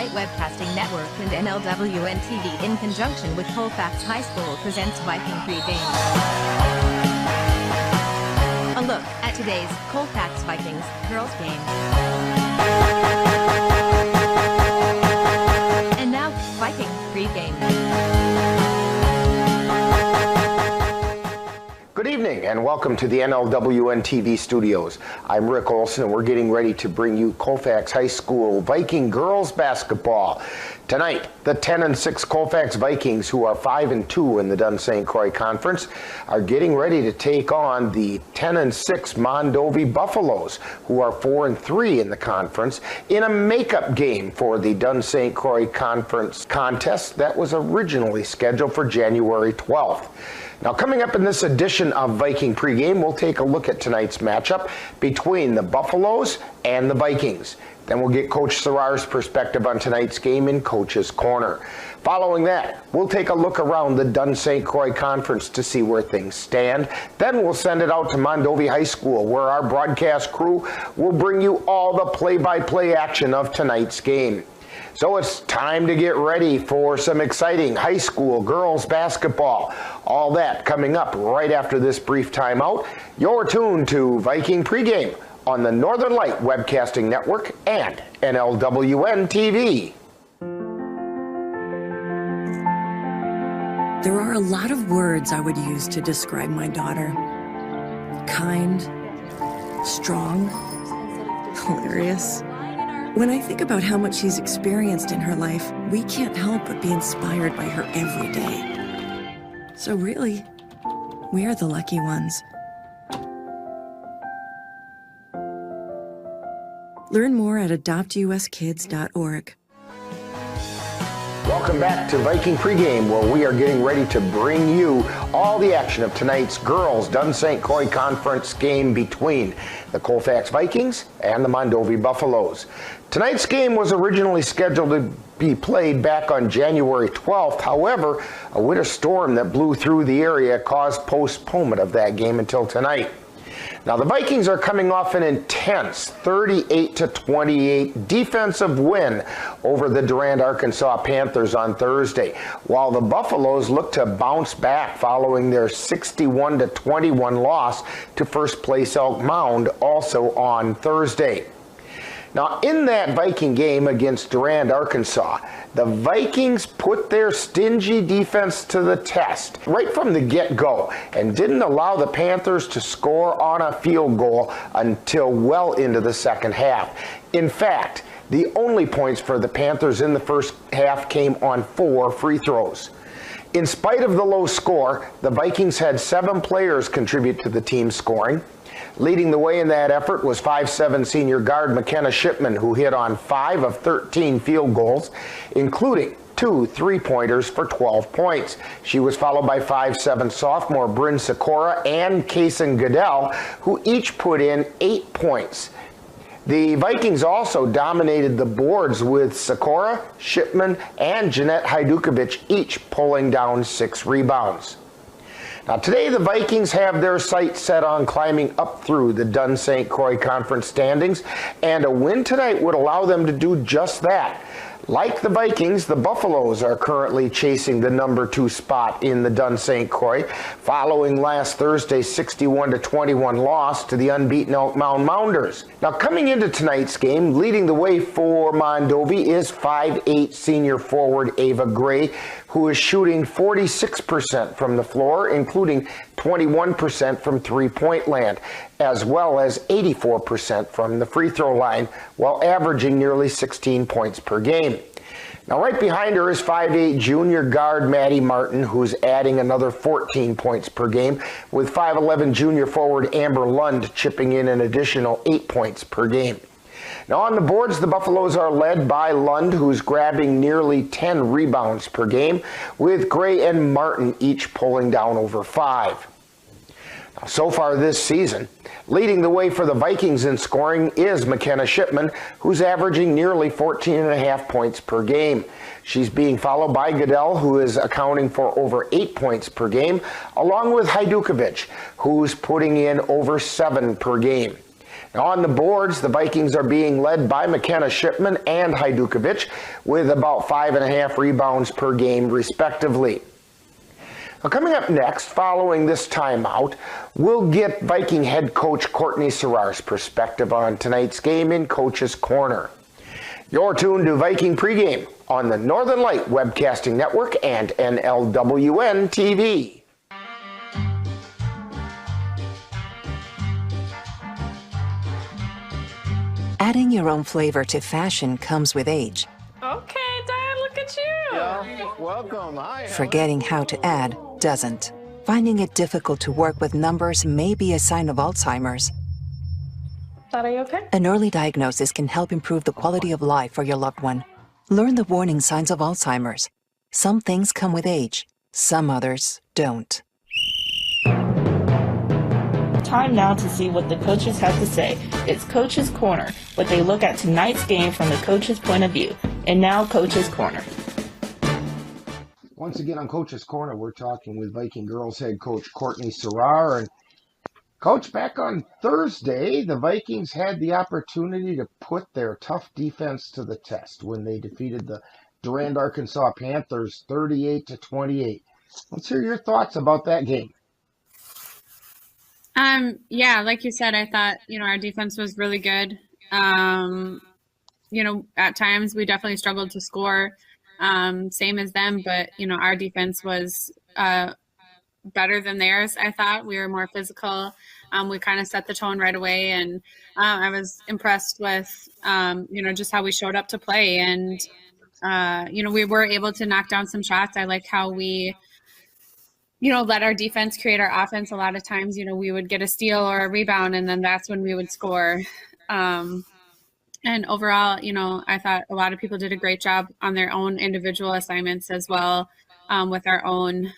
Light Webcasting Network and NLWN-TV in conjunction with Colfax High School presents Viking Pregame. A look at today's Colfax Vikings Girls game. And now, Viking Pregame. Good evening and welcome to the NLWN-TV studios. I'm Rick Olson and we're getting ready to bring you Colfax High School Viking Girls Basketball. Tonight, the 10-6 Colfax Vikings, who are 5-2 in the Dunn St. Croix Conference, are getting ready to take on the 10-6 Mondovi Buffaloes, who are 4-3 in the conference, in a makeup game for the Dunn St. Croix Conference contest that was originally scheduled for January 12th. Now, coming up in this edition of Viking Pregame, we'll take a look at tonight's matchup between the Buffaloes and the Vikings. Then we'll get Coach Sarar's perspective on tonight's game in Coach's Corner. Following that, we'll take a look around the Dunn St. Croix Conference to see where things stand. Then we'll send it out to Mondovi High School, where our broadcast crew will bring you all the play-by-play action of tonight's game. So it's time to get ready for some exciting high school girls basketball. All that coming up right after this brief timeout. You're tuned to Viking Pregame on the Northern Light Webcasting Network and NLWN-TV. There are a lot of words I would use to describe my daughter. Kind, strong, hilarious. When I think about how much she's experienced in her life, we can't help but be inspired by her every day. So really, we are the lucky ones. Learn more at adoptuskids.org. Welcome back to Viking Pregame, where we are getting ready to bring you all the action of tonight's girls Dunn St. Croix Conference game between the Colfax Vikings and the Mondovi Buffaloes. Tonight's game was originally scheduled to be played back on January 12th. However, a winter storm that blew through the area caused postponement of that game until tonight. Now, the Vikings are coming off an intense 38-28 defensive win over the Durand, Arkansas Panthers on Thursday, while the Buffaloes look to bounce back following their 61-21 loss to first place Elk Mound also on Thursday. Now, in that Viking game against Durand, Arkansas, the Vikings put their stingy defense to the test right from the get-go and didn't allow the Panthers to score on a field goal until well into the second half. In fact, the only points for the Panthers in the first half came on 4 free throws. In spite of the low score, the Vikings had 7 players contribute to the team's scoring. Leading the way in that effort was 5'7" senior guard McKenna Shipman, who hit on 5 of 13 field goals, including 2 3-pointers for 12 points. She was followed by 5'7" sophomore Bryn Sikora and Kaysen Goodell, who each put in 8 points. The Vikings also dominated the boards with Sikora, Shipman, and Jeanette Hajdukovic each pulling down 6 rebounds. Now, today the Vikings have their sights set on climbing up through the Dunn St. Croix Conference standings, and a win tonight would allow them to do just that. Like the Vikings, the Buffaloes are currently chasing the number 2 spot in the Dunn St. Croix, following last Thursday's 61-21 loss to the unbeaten Elk Mound Mounders. Now, coming into tonight's game, leading the way for Mondovi is 5'8" senior forward Ava Gray, who is shooting 46% from the floor, including 21% from three-point land, as well as 84% from the free throw line, while averaging nearly 16 points per game. Now, right behind her is 5'8" junior guard Maddie Martin, who's adding another 14 points per game, with 5'11" junior forward Amber Lund chipping in an additional 8 points per game. Now, on the boards, the Buffaloes are led by Lund, who's grabbing nearly 10 rebounds per game, with Gray and Martin each pulling down over 5. Now, so far this season, leading the way for the Vikings in scoring is McKenna Shipman, who's averaging nearly 14.5 points per game. She's being followed by Goodell, who is accounting for over 8 points per game, along with Hajdukovic, who's putting in over 7 per game. Now on the boards, the Vikings are being led by McKenna Shipman and Hajdukovic with about 5.5 rebounds per game respectively. Now coming up next, following this timeout, we'll get Viking head coach Courtney Serrar's perspective on tonight's game in Coach's Corner. You're tuned to Viking Pregame on the Northern Light Webcasting Network and NLWN-TV. Adding your own flavor to fashion comes with age. Okay, Dad, look at you. Yeah, welcome. Hi. Forgetting how to add doesn't. Finding it difficult to work with numbers may be a sign of Alzheimer's. Dad, are you okay? An early diagnosis can help improve the quality of life for your loved one. Learn the warning signs of Alzheimer's. Some things come with age, some others don't. Time now to see what the coaches have to say. It's Coach's Corner, what they look at tonight's game from the coach's point of view. And now, Coach's Corner. Once again on Coach's Corner, we're talking with Viking girls head coach Courtney Serrar. And Coach, back on Thursday, the Vikings had the opportunity to put their tough defense to the test when they defeated the Durand, Arkansas Panthers 38-28. Let's hear your thoughts about that game. Yeah, like you said, I thought, our defense was really good. At times we definitely struggled to score, same as them, but, our defense was better than theirs, I thought. We were more physical. We kind of set the tone right away, and I was impressed with, just how we showed up to play. And, we were able to knock down some shots. I liked how we let our defense create our offense. A lot of times, we would get a steal or a rebound, and then that's when we would score. And overall, I thought a lot of people did a great job on their own individual assignments as well, with our own,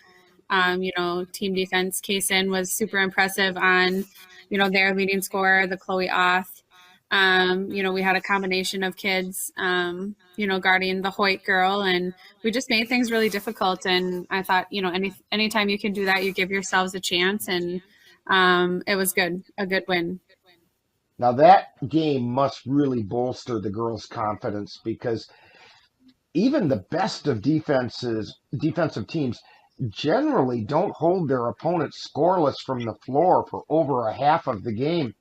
team defense. Kaysen was super impressive on, their leading scorer, the Chloe Oth. We had a combination of kids, guarding the Hoyt girl, and we just made things really difficult. And I thought, anytime you can do that, you give yourselves a chance. And it was good, a good win. Now that game must really bolster the girls' confidence, because even the best of defensive teams generally don't hold their opponents scoreless from the floor for over a half of the game,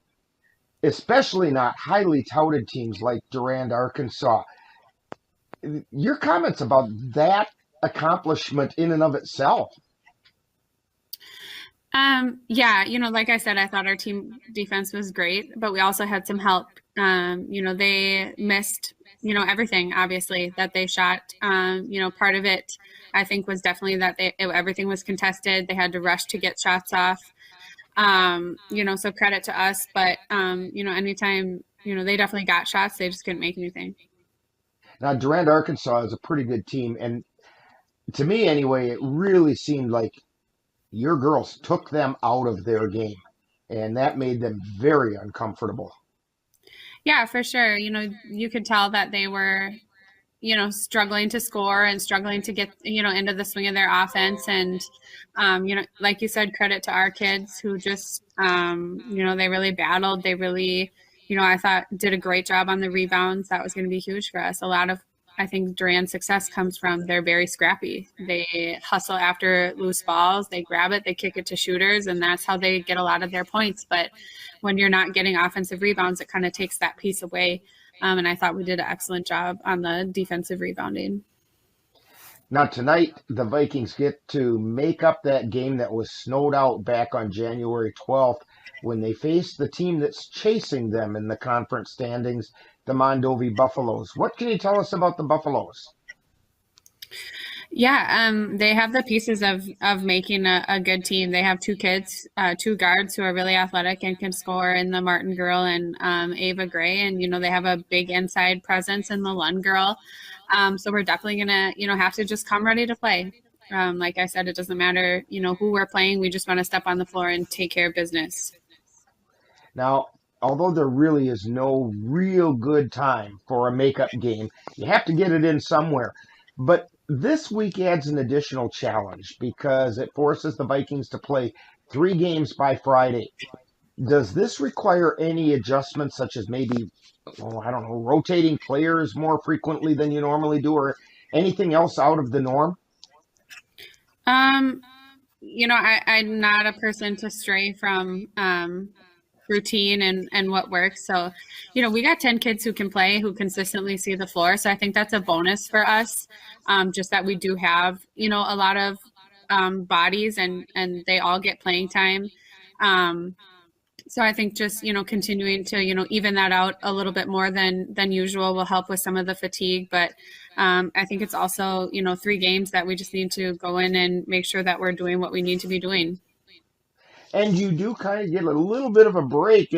especially not highly touted teams like Durand, Arkansas. Your comments about that accomplishment in and of itself. Yeah, like I said, I thought our team defense was great, but we also had some help. They missed, everything, obviously, that they shot. Part of it, I think, was definitely that everything was contested. They had to rush to get shots off. So credit to us, but, anytime, they definitely got shots, they just couldn't make anything. Now, Durand, Arkansas is a pretty good team, and to me anyway, it really seemed like your girls took them out of their game, and that made them very uncomfortable. Yeah, for sure. You could tell that they were, struggling to score and struggling to get, into the swing of their offense. And, like you said, credit to our kids who just, they really battled. They really, I thought did a great job on the rebounds. That was going to be huge for us. A lot of, I think, Durand's success comes from they're very scrappy. They hustle after loose balls. They grab it, they kick it to shooters, and that's how they get a lot of their points. But when you're not getting offensive rebounds, it kind of takes that piece away. And I thought we did an excellent job on the defensive rebounding. Now tonight, the Vikings get to make up that game that was snowed out back on January 12th when they face the team that's chasing them in the conference standings, the Mondovi Buffaloes. What can you tell us about the Buffaloes? Yeah, they have the pieces of making a good team. They have two kids, two guards who are really athletic and can score, in the Martin girl and Ava Gray. And, they have a big inside presence in the Lund girl. So we're definitely going to, have to just come ready to play. Like I said, it doesn't matter, who we're playing. We just want to step on the floor and take care of business. Now, although there really is no real good time for a makeup game, you have to get it in somewhere. But this week adds an additional challenge because it forces the Vikings to play 3 games by Friday. Does this require any adjustments, such as maybe, I don't know, rotating players more frequently than you normally do, or anything else out of the norm? I'm not a person to stray from routine and what works. So, we got 10 kids who can play, who consistently see the floor. So I think that's a bonus for us, just that we do have, a lot of bodies and they all get playing time. So I think just, continuing to, even that out a little bit more than usual will help with some of the fatigue. But I think it's also, 3 games that we just need to go in and make sure that we're doing what we need to be doing. And you do kind of get a little bit of a break.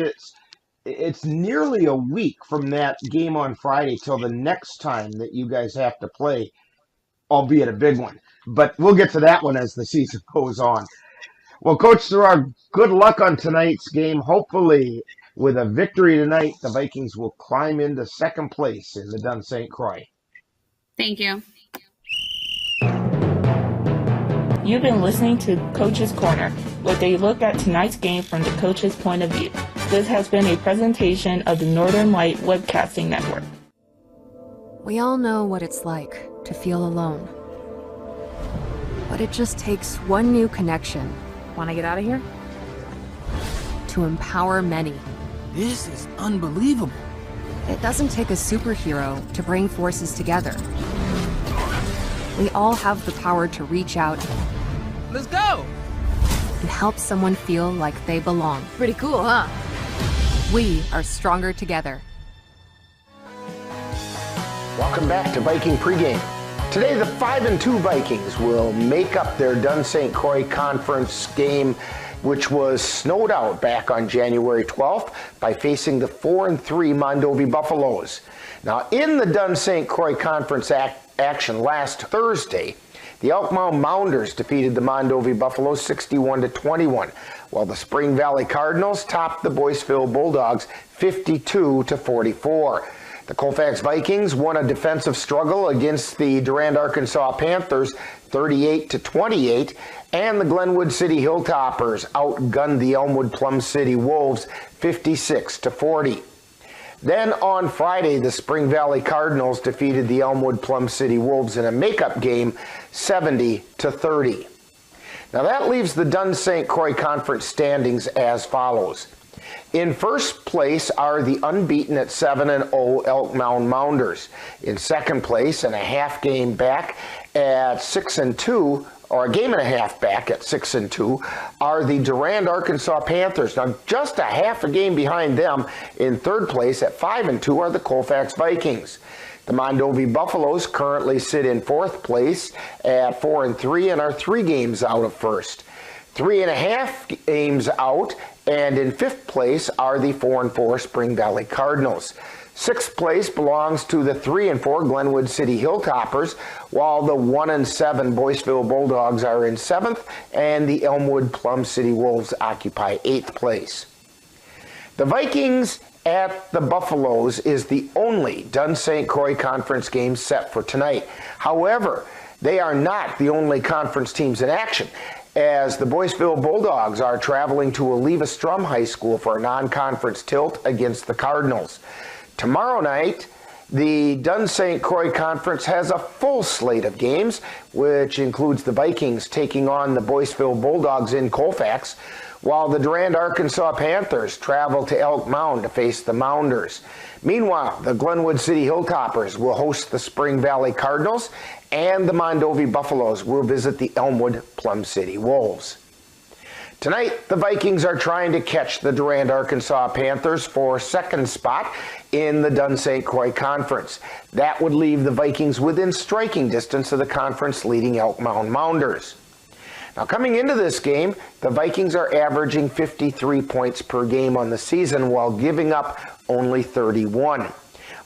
It's nearly a week from that game on Friday till the next time that you guys have to play, albeit a big one. But we'll get to that one as the season goes on. Well, Coach Serrar, good luck on tonight's game. Hopefully, with a victory tonight, the Vikings will climb into second place in the Dunn St. Croix. Thank you. You've been listening to Coach's Corner, where they look at tonight's game from the coach's point of view. This has been a presentation of the Northern Light Webcasting Network. We all know what it's like to feel alone. But it just takes one new connection. Want to get out of here? To empower many. This is unbelievable. It doesn't take a superhero to bring forces together. We all have the power to reach out. Let's go! And help someone feel like they belong. Pretty cool, huh? We are stronger together. Welcome back to Viking Pregame. Today, the 5-2 Vikings will make up their Dunn St. Croix Conference game, which was snowed out back on January 12th by facing the 4-3 Mondovi Buffaloes. Now, in the Dunn St. Croix Conference action last Thursday, the Elk Mound Mounders defeated the Mondovi Buffaloes 61-21, while the Spring Valley Cardinals topped the Boyceville Bulldogs 52-44. The Colfax Vikings won a defensive struggle against the Durand, Arkansas Panthers 38-28, and the Glenwood City Hilltoppers outgunned the Elmwood Plum City Wolves 56-40. Then on Friday, the Spring Valley Cardinals defeated the Elmwood Plum City Wolves in a makeup game 70-30. Now that leaves the Dunn St. Croix Conference standings as follows. In first place are the unbeaten at 7-0 Elk Mound Mounders. In second place, and a half game back at 6-2, or a game and a half back at 6-2, are the Durand, Arkansas Panthers. Now, just a half a game behind them, in third place at 5-2, are the Colfax Vikings. The Mondovi Buffaloes currently sit in fourth place at 4-3 and are 3 games out of first. 3.5 games out, and in fifth place are the 4-4 Spring Valley Cardinals. Sixth place belongs to the 3-4 Glenwood City Hilltoppers, while the 1-7 Boyceville Bulldogs are in seventh, and the Elmwood Plum City Wolves occupy eighth place. The Vikings at the Buffaloes is the only Dunn St. Croix Conference game set for tonight. However, they are not the only conference teams in action, as the Boyceville Bulldogs are traveling to Oliva Strum High School for a non-conference tilt against the Cardinals. Tomorrow night, the Dunn St. Croix Conference has a full slate of games, which includes the Vikings taking on the Boyceville Bulldogs in Colfax, while the Durand, Arkansas Panthers travel to Elk Mound to face the Mounders. Meanwhile, the Glenwood City Hilltoppers will host the Spring Valley Cardinals, and the Mondovi Buffaloes will visit the Elmwood Plum City Wolves. Tonight, the Vikings are trying to catch the Durand, Arkansas Panthers for second spot in the Dunn St. Croix Conference. That would leave the Vikings within striking distance of the conference leading Elk Mound Mounders. Now, coming into this game, the Vikings are averaging 53 points per game on the season while giving up only 31.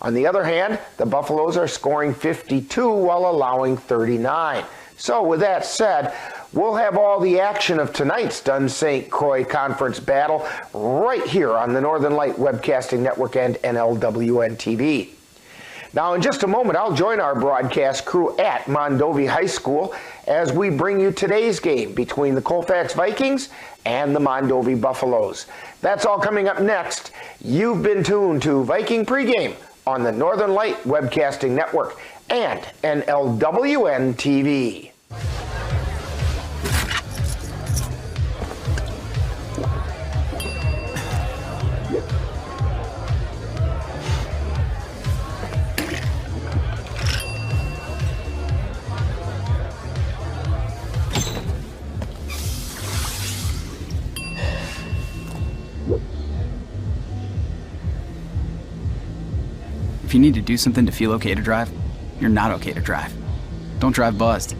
On the other hand, the Buffaloes are scoring 52 while allowing 39. So with that said, we'll have all the action of tonight's Dunn St. Croix Conference battle right here on the Northern Light Webcasting Network and NLWN-TV. Now, in just a moment, I'll join our broadcast crew at Mondovi High School as we bring you today's game between the Colfax Vikings and the Mondovi Buffaloes. That's all coming up next. You've been tuned to Viking Pregame on the Northern Light Webcasting Network and NLWN-TV. If you need to do something to feel okay to drive, you're not okay to drive. Don't drive buzzed.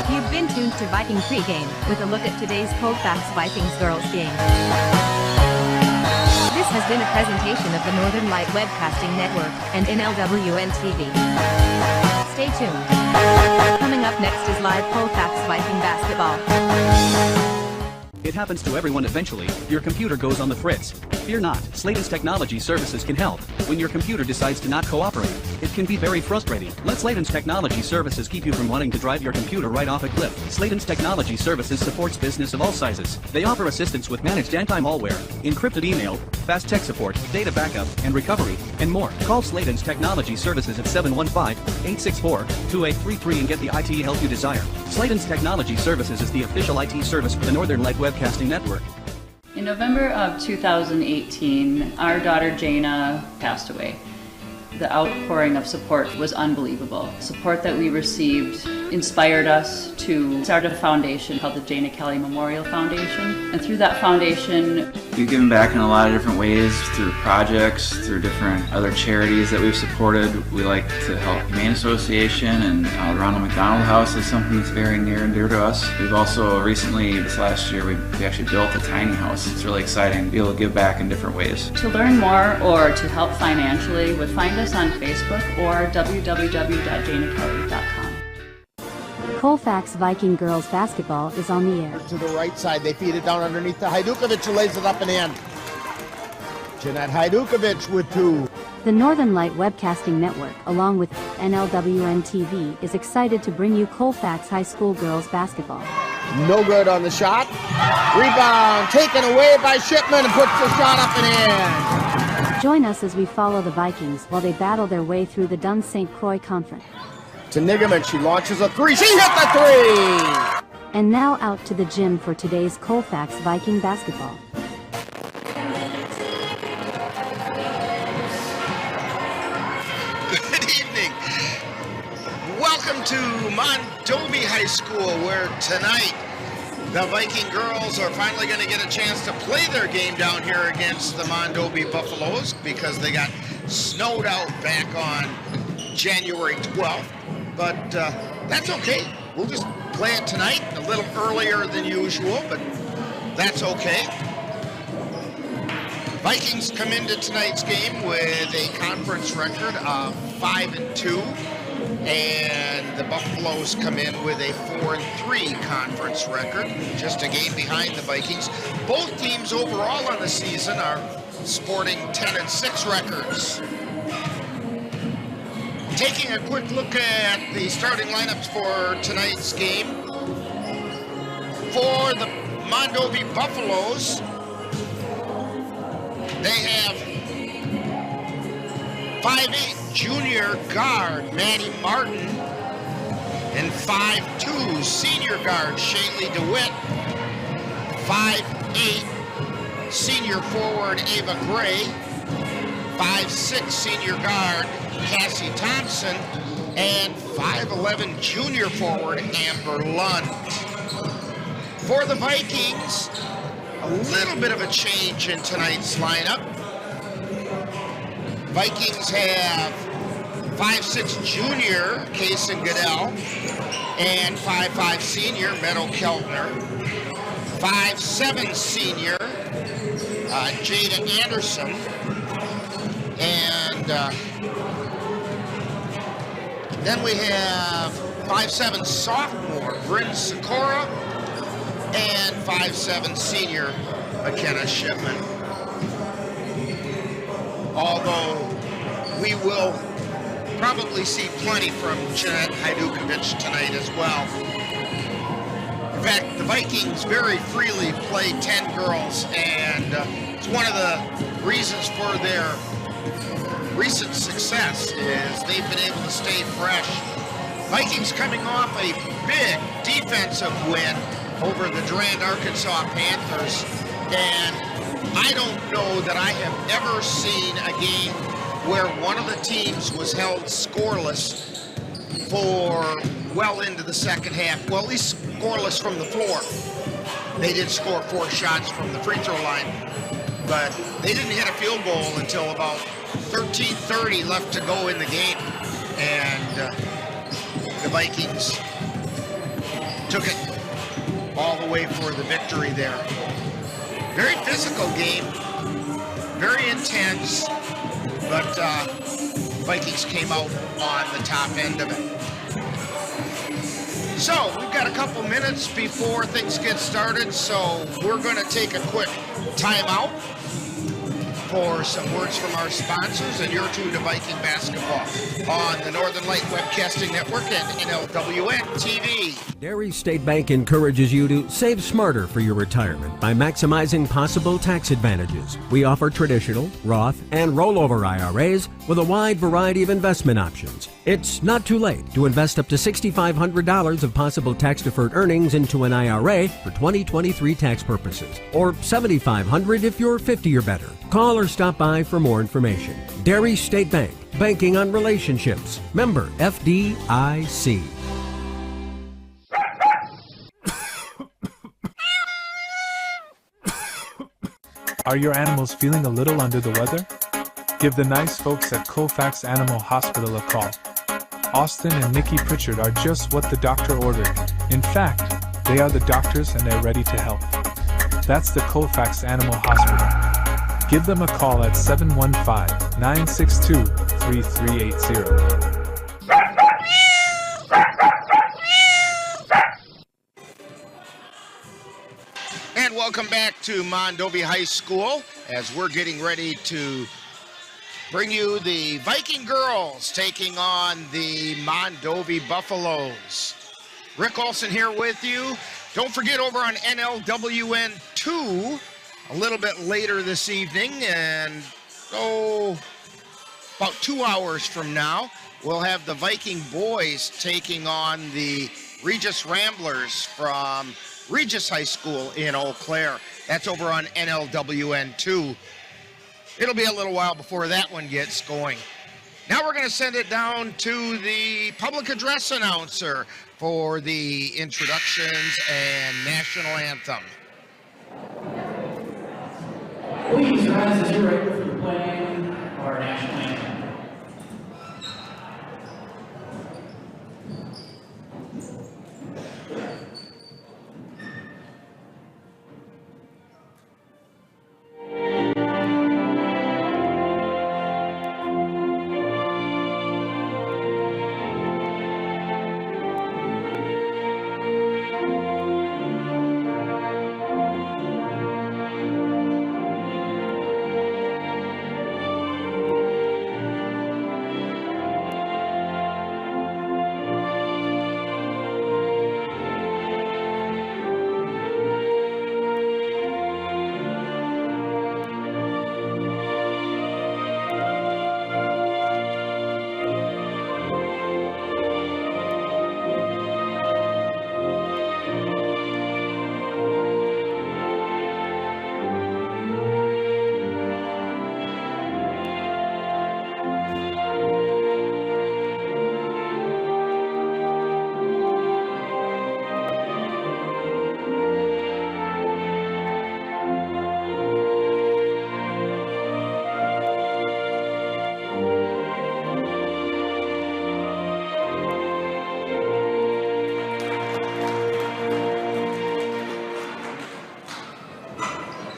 You've been tuned to Viking Pregame with a look at today's Colfax Vikings Girls game. This has been a presentation of the Northern Light Webcasting Network and NLWN-TV. Stay tuned. Coming up next is live Colfax Viking basketball. It happens to everyone eventually. Your computer goes on the fritz. Fear not, Sladen's Technology Services can help. When your computer decides to not cooperate, it can be very frustrating. Let Sladen's Technology Services keep you from wanting to drive your computer right off a cliff. Sladen's Technology Services supports business of all sizes. They offer assistance with managed anti-malware, encrypted email, fast tech support, data backup, and recovery, and more. Call Sladen's Technology Services at 715-864-2833 and get the IT help you desire. Sladen's Technology Services is the official IT service for the Northern Light Webcasting Network. In November of 2018, our daughter Jana passed away. The outpouring of support was unbelievable. Support that we received inspired us to start a foundation called the Jana Kelly Memorial Foundation. And through that foundation, we've given back in a lot of different ways, through projects, through different other charities that we've supported. We like to help Humane Association, and the Ronald McDonald House is something that's very near and dear to us. We've also recently, this last year, we actually built a tiny house. It's really exciting to be able to give back in different ways. To learn more or to help financially, would find us on Facebook or www.janakelly.com. Colfax Viking Girls Basketball is on the air. To the right side, they feed it down underneath to Hajdukovic, who lays it up and in. Jeanette Hajdukovic with two. The Northern Light Webcasting Network, along with NLWN-TV, is excited to bring you Colfax High School Girls Basketball. No good on the shot. Rebound taken away by Shipman and puts the shot up and in. Join us as we follow the Vikings while they battle their way through the Dun St. Croix Conference. To Nigaman, she launches a three. She hit the three! And now out to the gym for today's Colfax Viking basketball. Good evening. Welcome to Mondovi High School, where tonight the Viking girls are finally going to get a chance to play their game down here against the Mondovi Buffaloes, because they got snowed out back on January 12th. But that's okay. We'll just play it tonight a little earlier than usual, but that's okay. Vikings come into tonight's game with a conference record of 5-2, and the Buffaloes come in with a 4-3 conference record, just a game behind the Vikings. Both teams overall on the season are sporting 10-6 records. Taking a quick look at the starting lineups for tonight's game. For the Mondovi Buffaloes, they have 5'8" junior guard Maddie Martin and 5'2" senior guard Shaylee DeWitt, 5'8" senior forward Ava Gray, 5'6" senior guard Cassie Thompson, and 5'11" junior forward Amber Lund. For the Vikings, a little bit of a change in tonight's lineup. Vikings have 5'6" junior Kaysen Goodell and 5'5" senior Meadow Keltner, 5'7" senior Jada Anderson, and then we have 5'7" sophomore Bryn Sikora and 5'7" senior McKenna Shipman. although we will probably see plenty from Jeanette Hajdukovic tonight as well. In fact, the Vikings very freely play 10 girls, and it's one of the reasons for their recent success is they've been able to stay fresh. Vikings coming off a big defensive win over the Durand, Arkansas Panthers, and I don't know that I have ever seen a game where one of the teams was held scoreless for well into the second half. Well, at least scoreless from the floor. They did score 4 shots from the free throw line, but they didn't hit a field goal until about 13:30 left to go in the game, and the Vikings took it all the way for the victory there. Very physical game, very intense, but Vikings came out on the top end of it. So we've got a couple minutes before things get started, so we're going to take a quick timeout for some words from our sponsors, and you're tuned to Viking Basketball on the Northern Light Webcasting Network and NLWN-TV. Dairy State Bank encourages you to save smarter for your retirement by maximizing possible tax advantages. We offer traditional, Roth, and rollover IRAs with a wide variety of investment options. It's not too late to invest up to $6,500 of possible tax-deferred earnings into an IRA for 2023 tax purposes, or $7,500 if you're 50 or better. Call or stop by for more information. Dairy State Bank, banking on relationships. Member FDIC. Are your animals feeling a little under the weather? Give the nice folks at Colfax Animal Hospital a call. Austin and Nikki Pritchard are just what the doctor ordered. In fact, they are the doctors and they're ready to help. That's the Colfax Animal Hospital. Give them a call at 715-962-3380. And welcome back to Mondovi High School as we're getting ready to bring you the Viking girls taking on the Mondovi Buffaloes. Rick Olson here with you. Don't forget, over on NLWN-2 a little bit later this evening, and about 2 hours from now, we'll have the Viking boys taking on the Regis Ramblers from Regis High School in Eau Claire. That's over on NLWN-2. It'll be a little while before that one gets going. Now we're going to send it down to the public address announcer for the introductions and national anthem. Please rise as you're ready for the playing of our national anthem.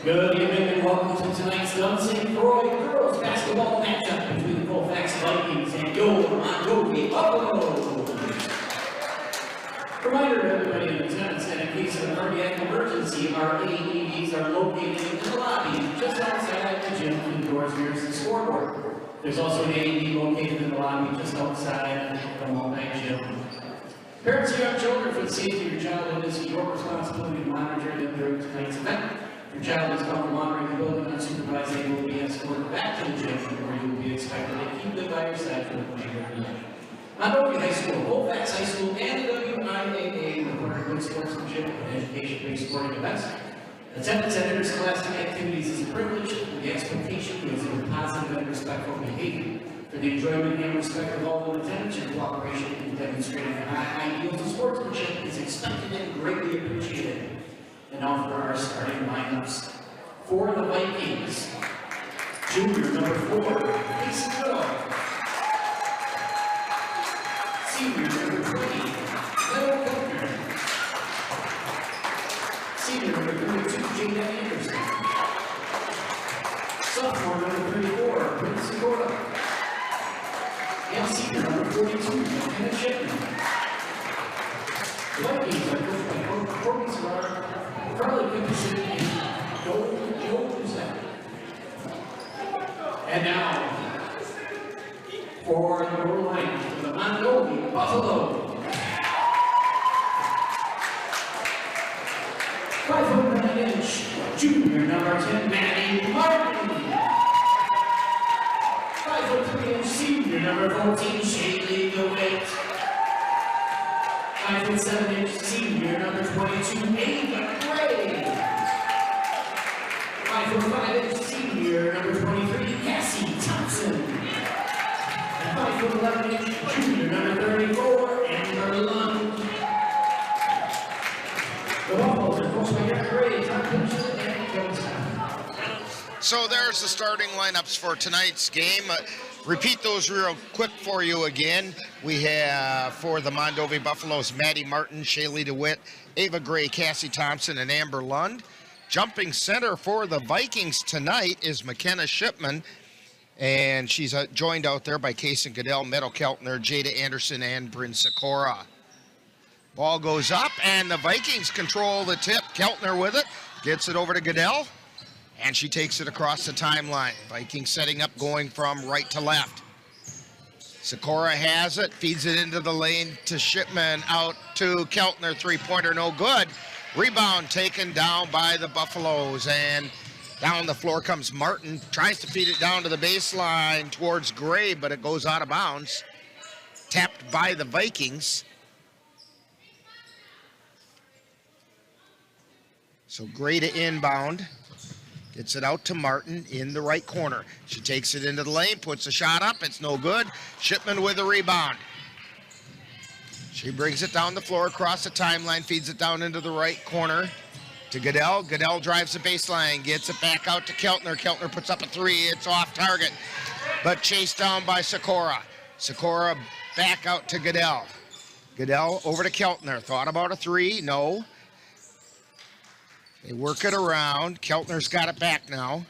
Good evening and welcome to tonight's St. Croix Girls Basketball matchup between the Colfax Vikings and your Mondovi Buffaloes. From Reminder to everybody in attendance that in case of a cardiac emergency, our AEDs are located in the lobby just outside the gym and doors nearest the scoreboard. There's also an AED located in the lobby just outside the multi gym. Parents of young children, for the safety of your child, it is your responsibility to monitor them during tonight's event. If your child is found wandering the building unsupervised, they will be escorted back to the gym where you will be expected to keep them by your side for the remainder of the night. Mondovi High School, Colfax High School, and WIAA require good sportsmanship and education-based sporting events. Attendance at interscholastic activities is a privilege, and the expectation is of positive and respectful behavior. For the enjoyment and respect of all in attendance, your cooperation in demonstrating high ideals of sportsmanship is expected and greatly appreciated. And now for our starting lineups. For the Vikings, junior number 4, Mason Hill. Senior number 20, Little Kuttner. Senior number 32, Jada Anderson. Sophomore number 34, Prince Segura. And senior number 42, McKenna Shipman. The Vikings are coached by Corbin Sarrar, Carly Peterson, and Joe Buzette. And now, for number 9, the Mondovi Buffaloes. 5'9" junior number 10, Maddie Martin. 5'3" senior number 14, Shaylee DeWitt. 5'7" senior number 22, Ava Gray. 5'5" senior number 23, Cassie Thompson. 5'11" junior number 34, Amber Lund. The Buffaloes are coached by Eric Gray, Tom Pinchot, and Johnson. So there's the starting lineups for tonight's game. Repeat those real quick for you again. We have for the Mondovi Buffaloes, Maddie Martin, Shaylee DeWitt, Ava Gray, Cassie Thompson, and Amber Lund. Jumping center for the Vikings tonight is McKenna Shipman. And she's joined out there by Kason Goodell, Meadow Keltner, Jada Anderson, and Bryn Sikora. Ball goes up, and the Vikings control the tip. Keltner with it, gets it over to Goodell, and she takes it across the timeline. Vikings setting up, going from right to left. Sikora has it, feeds it into the lane to Shipman, out to Keltner, three-pointer, no good. Rebound taken down by the Buffaloes, and down the floor comes Martin, tries to feed it down to the baseline towards Gray, but it goes out of bounds. Tapped by the Vikings. So Gray to inbound. Gets it out to Martin in the right corner. She takes it into the lane, puts a shot up, it's no good. Shipman with a rebound. She brings it down the floor, across the timeline, feeds it down into the right corner to Goodell. Goodell drives the baseline, gets it back out to Keltner. Keltner puts up a three, it's off target, but chased down by Sikora. Sikora back out to Goodell. Goodell over to Keltner, thought about a three, no. They work it around. Keltner's got it back now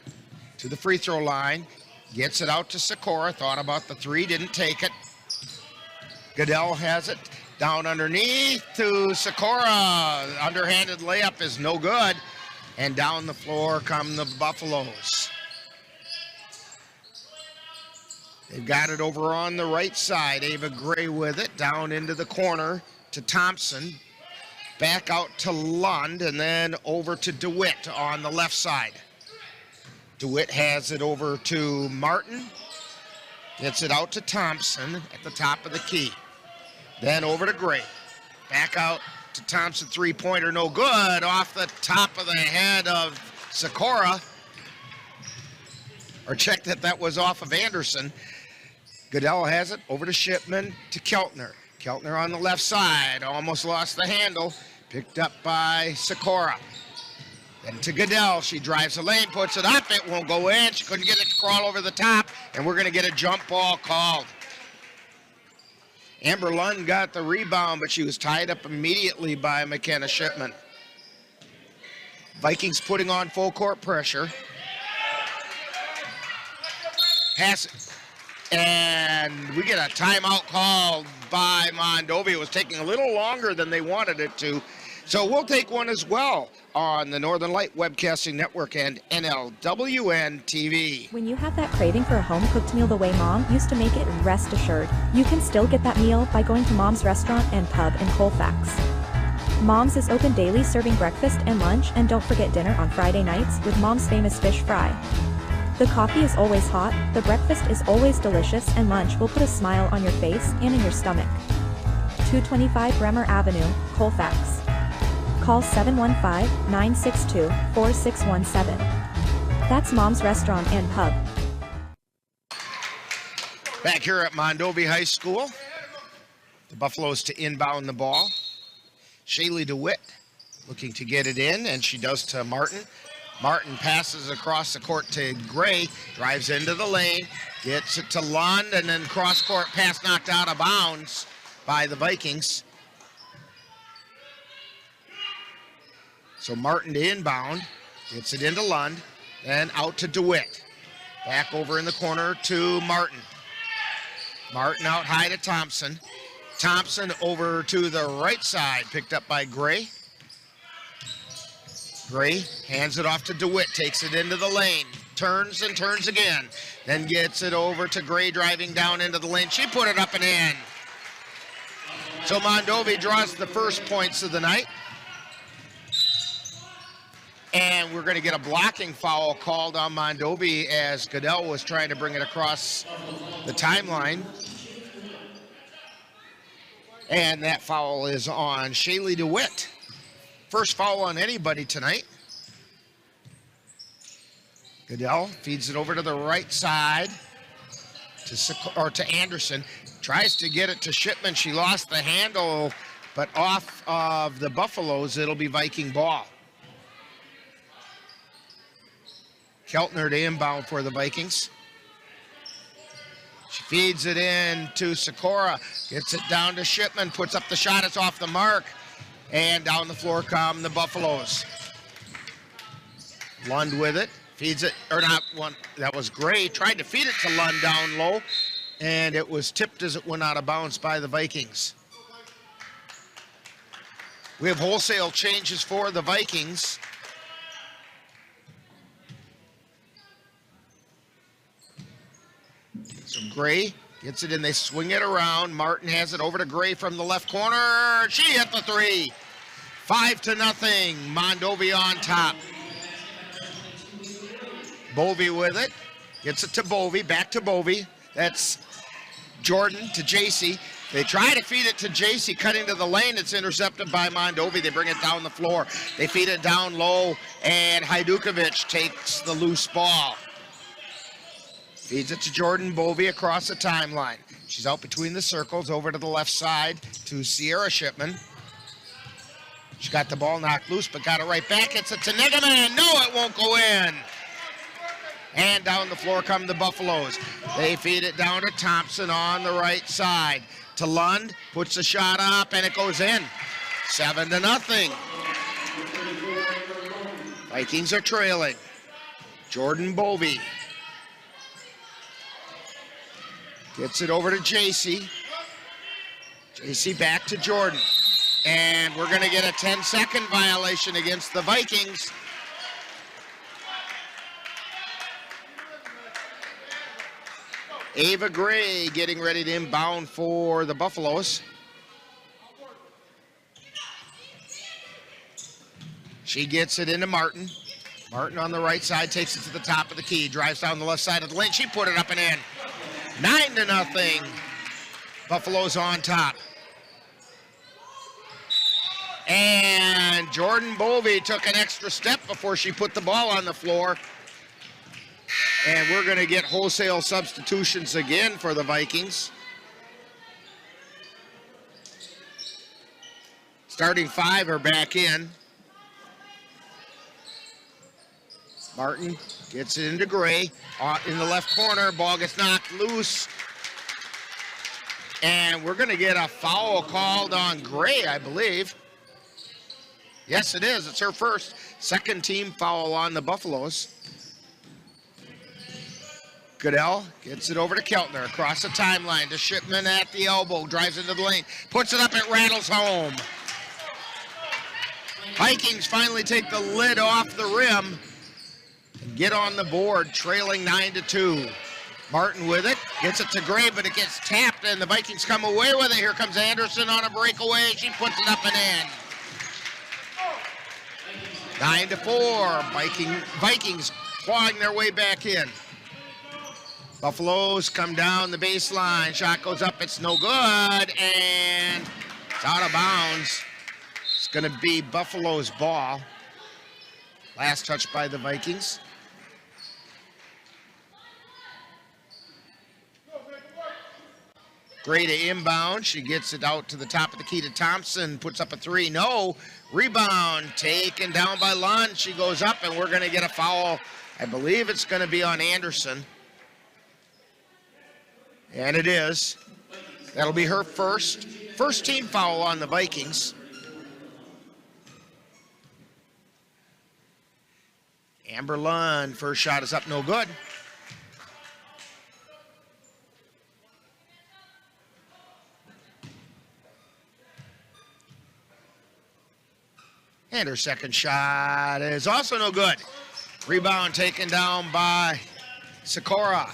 to the free throw line. Gets it out to Sikora, thought about the three, didn't take it. Goodell has it. Down underneath to Sikora. Underhanded layup is no good. And down the floor come the Buffaloes. They've got it over on the right side. Ava Gray with it. Down into the corner to Thompson. Back out to Lund. And then over to DeWitt on the left side. DeWitt has it over to Martin. Gets it out to Thompson at the top of the key. Then over to Gray. Back out to Thompson, three-pointer, no good. Off the top of the head of Sikora. Or check that was off of Anderson. Goodell has it over to Shipman to Keltner. Keltner on the left side, almost lost the handle. Picked up by Sikora. Then to Goodell, she drives the lane, puts it up, it won't go in. She couldn't get it to crawl over the top, and we're going to get a jump ball called. Amber Lund got the rebound, but she was tied up immediately by McKenna Shipman. Vikings putting on full court pressure. Pass it. And we get a timeout called by Mondovi. It was taking a little longer than they wanted it to. So we'll take one as well on the Northern Light Webcasting Network and NLWN-TV. When you have that craving for a home-cooked meal the way Mom used to make it, rest assured, you can still get that meal by going to Mom's Restaurant and Pub in Colfax. Mom's is open daily, serving breakfast and lunch, and don't forget dinner on Friday nights with Mom's famous fish fry. The coffee is always hot, the breakfast is always delicious, and lunch will put a smile on your face and in your stomach. 225 Bremer Avenue, Colfax. Call 715-962-4617. That's Mom's Restaurant and Pub. Back here at Mondovi High School, the Buffaloes to inbound the ball. Shaylee DeWitt looking to get it in, and she does to Martin. Martin passes across the court to Gray, drives into the lane, gets it to Lund, and then cross-court pass knocked out of bounds by the Vikings. So Martin to inbound, gets it into Lund, then out to DeWitt. Back over in the corner to Martin. Martin out high to Thompson. Thompson over to the right side, picked up by Gray. Gray hands it off to DeWitt, takes it into the lane, turns and turns again, then gets it over to Gray driving down into the lane. She put it up and in. So Mondovi draws the first points of the night. And we're going to get a blocking foul called on Mondovi as Goodell was trying to bring it across the timeline. And that foul is on Shaylee DeWitt. First foul on anybody tonight. Goodell feeds it over to the right side to Anderson. Tries to get it to Shipman. She lost the handle, but off of the Buffaloes, it'll be Viking ball. Keltner to inbound for the Vikings. She feeds it in to Sikora, gets it down to Shipman, puts up the shot, it's off the mark, and down the floor come the Buffaloes. Lund with it, feeds it, or not one, that was Gray, tried to feed it to Lund down low, and it was tipped as it went out of bounds by the Vikings. We have wholesale changes for the Vikings. So Gray gets it in, they swing it around. Martin has it over to Gray from the left corner. She hit the three. 5-0, Mondovi on top. Bovey with it, gets it to Bovey, back to Bovey. That's Jordan to JC. They try to feed it to JC, cutting to the lane. It's intercepted by Mondovi. They bring it down the floor. They feed it down low, and Hajdukovic takes the loose ball. Feeds it to Jordan Bovey across the timeline. She's out between the circles, over to the left side to Sierra Shipman. She got the ball knocked loose, but got it right back. It's a Tenigaman. No, it won't go in. And down the floor come the Buffaloes. They feed it down to Thompson on the right side. To Lund, puts the shot up, and it goes in. 7-0. Vikings are trailing. Jordan Bovey gets it over to JC. JC back to Jordan. And we're going to get a 10-second violation against the Vikings. Ava Gray getting ready to inbound for the Buffaloes. She gets it into Martin. Martin on the right side takes it to the top of the key, drives down the left side of the lane. She put it up and in. 9-0. Buffaloes on top. And Jordan Bovey took an extra step before she put the ball on the floor. And we're going to get wholesale substitutions again for the Vikings. Starting five are back in. Martin gets it into Gray in the left corner. Ball gets knocked loose. And we're going to get a foul called on Gray, I believe. Yes, it is. It's her first. Second team foul on the Buffaloes. Goodell gets it over to Keltner, across the timeline to Shipman at the elbow, drives into the lane, puts it up, it rattles home. Vikings finally take the lid off the rim and get on the board, trailing 9-2. Martin with it, gets it to Gray, but it gets tapped, and the Vikings come away with it. Here comes Anderson on a breakaway. She puts it up and in. 9-4. Vikings clawing their way back in. Buffaloes come down the baseline. Shot goes up. It's no good, and it's out of bounds. It's going to be Buffalo's ball. Last touch by the Vikings. Gray to inbound. She gets it out to the top of the key to Thompson. Puts up a three. No. Rebound taken down by Lund. She goes up, and we're going to get a foul. I believe it's going to be on Anderson. And it is. That'll be her first team foul on the Vikings. Amber Lund, first shot is up, no good. And her second shot is also no good. Rebound taken down by Sikora.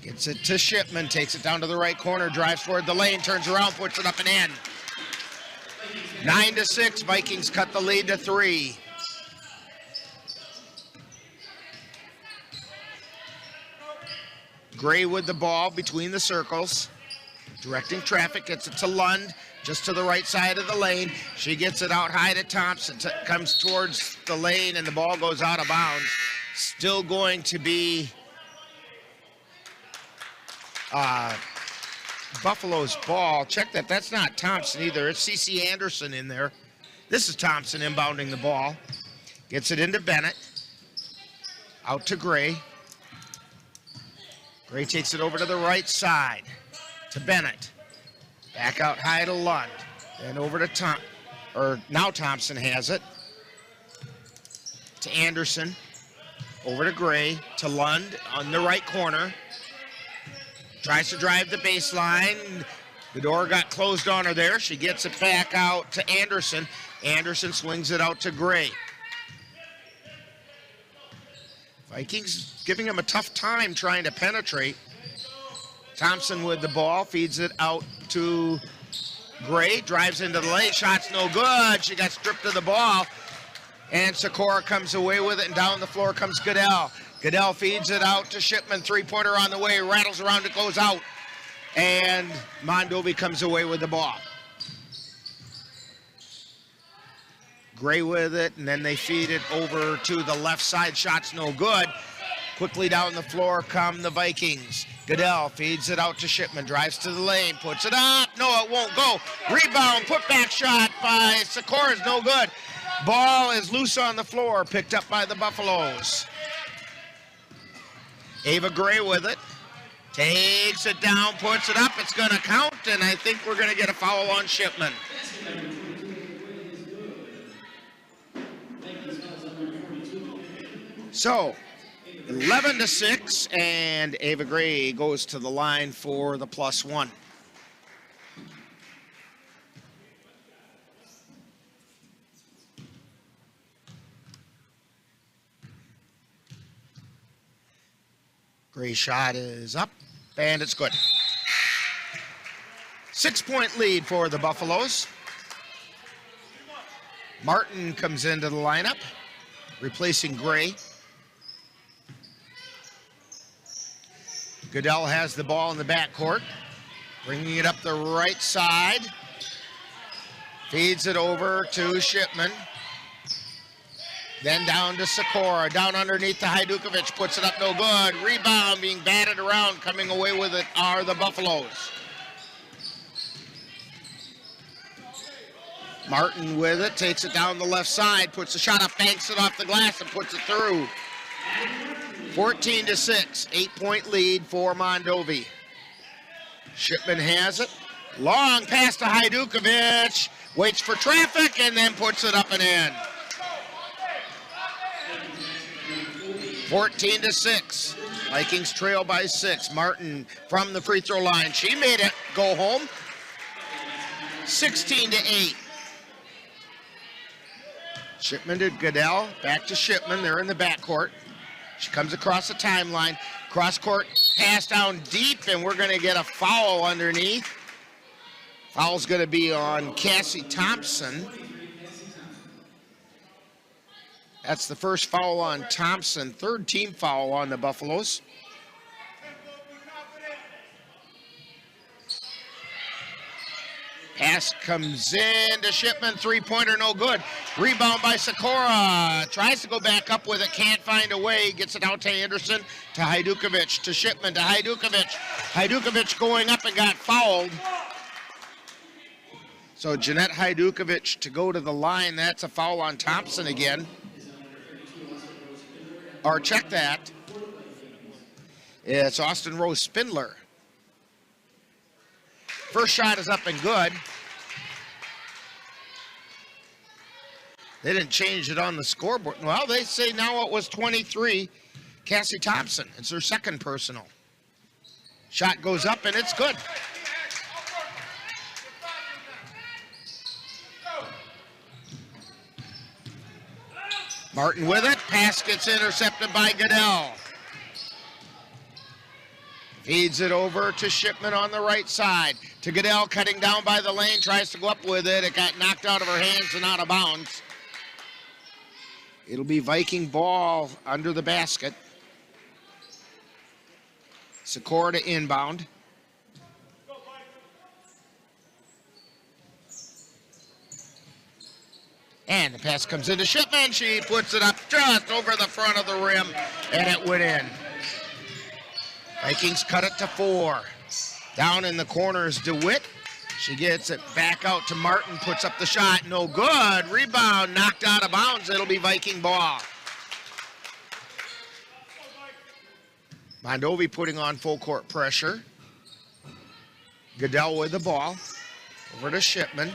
Gets it to Shipman, takes it down to the right corner, drives toward the lane, turns around, puts it up and in. 9-6, Vikings cut the lead to 3. Gray with the ball between the circles, directing traffic, gets it to Lund, just to the right side of the lane. She gets it out high to Thompson, comes towards the lane, and the ball goes out of bounds. Still going to be Buffalo's ball. Check that. That's not Thompson either. It's C.C. Anderson in there. This is Thompson inbounding the ball. Gets it into Bennett. Out to Gray. Gray takes it over to the right side to Bennett. Back out high to Lund. Then over to now Thompson has it. To Anderson. Over to Gray. To Lund on the right corner. Tries to drive the baseline. The door got closed on her there. She gets it back out to Anderson. Anderson swings it out to Gray. Vikings giving him a tough time trying to penetrate. Thompson with the ball, feeds it out to Gray, drives into the lane, shot's no good. She got stripped of the ball, and Sikora comes away with it, and down the floor comes Goodell. Goodell feeds it out to Shipman, three-pointer on the way, rattles around, it goes out, and Mondovi comes away with the ball. Gray with it, and then they feed it over to the left side, shot's no good. Quickly down the floor come the Vikings. Goodell feeds it out to Shipman, drives to the lane, puts it up. No, it won't go. Rebound, putback shot by Sikora is no good. Ball is loose on the floor, picked up by the Buffaloes. Ava Gray with it. Takes it down, puts it up. It's going to count, and I think we're going to get a foul on Shipman. So, 11-6, and Ava Gray goes to the line for the +1. Gray's shot is up, and it's good. 6-point lead for the Buffaloes. Martin comes into the lineup, replacing Gray. Goodell has the ball in the backcourt, bringing it up the right side. Feeds it over to Shipman. Then down to Sikora, down underneath to Hajdukovic, puts it up, no good. Rebound being batted around, coming away with it are the Buffaloes. Martin with it, takes it down the left side, puts the shot up, banks it off the glass, and puts it through. 14-6, 8-point lead for Mondovi. Shipman has it. Long pass to Hajdukovic, waits for traffic, and then puts it up and in. 14-6. Vikings trail by 6. Martin from the free throw line. She made it go home. 16-8. Shipman to Goodell. Back to Shipman. They're in the backcourt. She comes across the timeline. Cross-court pass down deep, and we're going to get a foul underneath. Foul's going to be on Cassie Thompson. That's the first foul on Thompson. Third team foul on the Buffaloes. Pass comes in to Shipman. Three-pointer, no good. Rebound by Sikora. Tries to go back up with it. Can't find a way. Gets it out to Anderson. To Hajdukovic. To Shipman. To Hajdukovic. Hajdukovic going up and got fouled. So Jeanette Hajdukovic to go to the line. That's a foul on Thompson again. Or check that. It's Austin Rose Spindler. First shot is up and good. They didn't change it on the scoreboard. Well, they say now it was 23. Cassie Thompson. It's her second personal. Shot goes up and it's good. Martin with it. Pass gets intercepted by Goodell. Feeds it over to Shipman on the right side. To Goodell, cutting down by the lane, tries to go up with it. It got knocked out of her hands and out of bounds. It'll be Viking ball under the basket. Sikora to inbound. And the pass comes into Shipman. She puts it up just over the front of the rim, and it went in. Vikings cut it to 4. Down in the corner is DeWitt. She gets it back out to Martin, puts up the shot, no good. Rebound, knocked out of bounds. It'll be Viking ball. Mondovi putting on full court pressure. Goodell with the ball. Over to Shipman.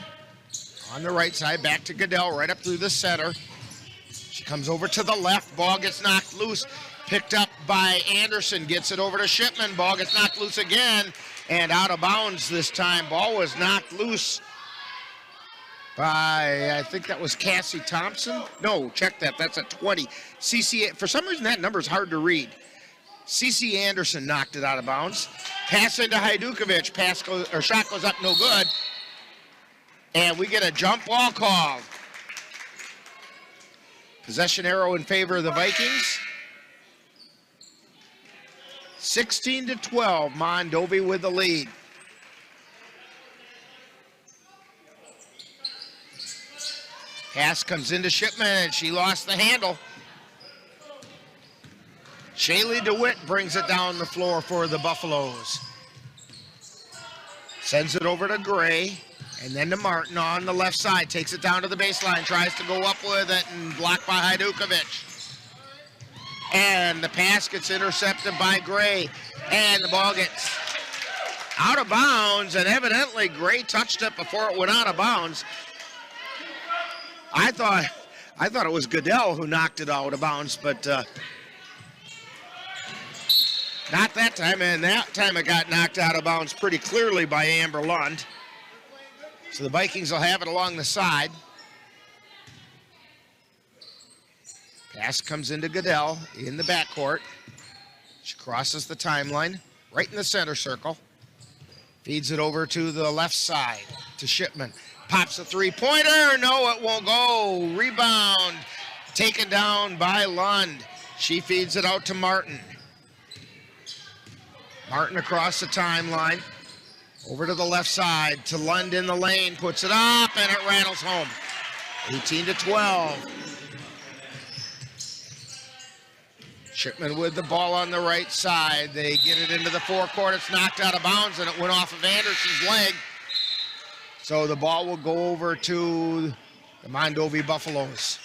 On the right side, back to Goodell, right up through the center. She comes over to the left. Ball gets knocked loose. Picked up by Anderson. Gets it over to Shipman. Ball gets knocked loose again. And out of bounds this time. Ball was knocked loose by, I think that was Cassie Thompson. No, check that. That's a 20. CC, for some reason that number is hard to read. CC Anderson knocked it out of bounds. Pass into Hajdukovic. Shot goes up, no good. And we get a jump ball call. Possession arrow in favor of the Vikings. 16-12, Mondovi with the lead. Pass comes into Shipman, and she lost the handle. Shaylee DeWitt brings it down the floor for the Buffaloes. Sends it over to Gray, and then to Martin on the left side. Takes it down to the baseline, tries to go up with it, and blocked by Hajdukovic. And the pass gets intercepted by Gray. And the ball gets out of bounds. And evidently Gray touched it before it went out of bounds. I thought it was Goodell who knocked it out of bounds, but not that time. And that time it got knocked out of bounds pretty clearly by Amber Lund. So the Vikings will have it along the side. Pass comes into Goodell in the backcourt. She crosses the timeline, right in the center circle. Feeds it over to the left side to Shipman. Pops a three-pointer. No, it won't go. Rebound taken down by Lund. She feeds it out to Martin. Martin across the timeline. Over to the left side to Lund in the lane. Puts it up, and it rattles home. 18-12. Shipman with the ball on the right side. They get it into the forecourt. It's knocked out of bounds, and it went off of Anderson's leg. So the ball will go over to the Mondovi Buffaloes.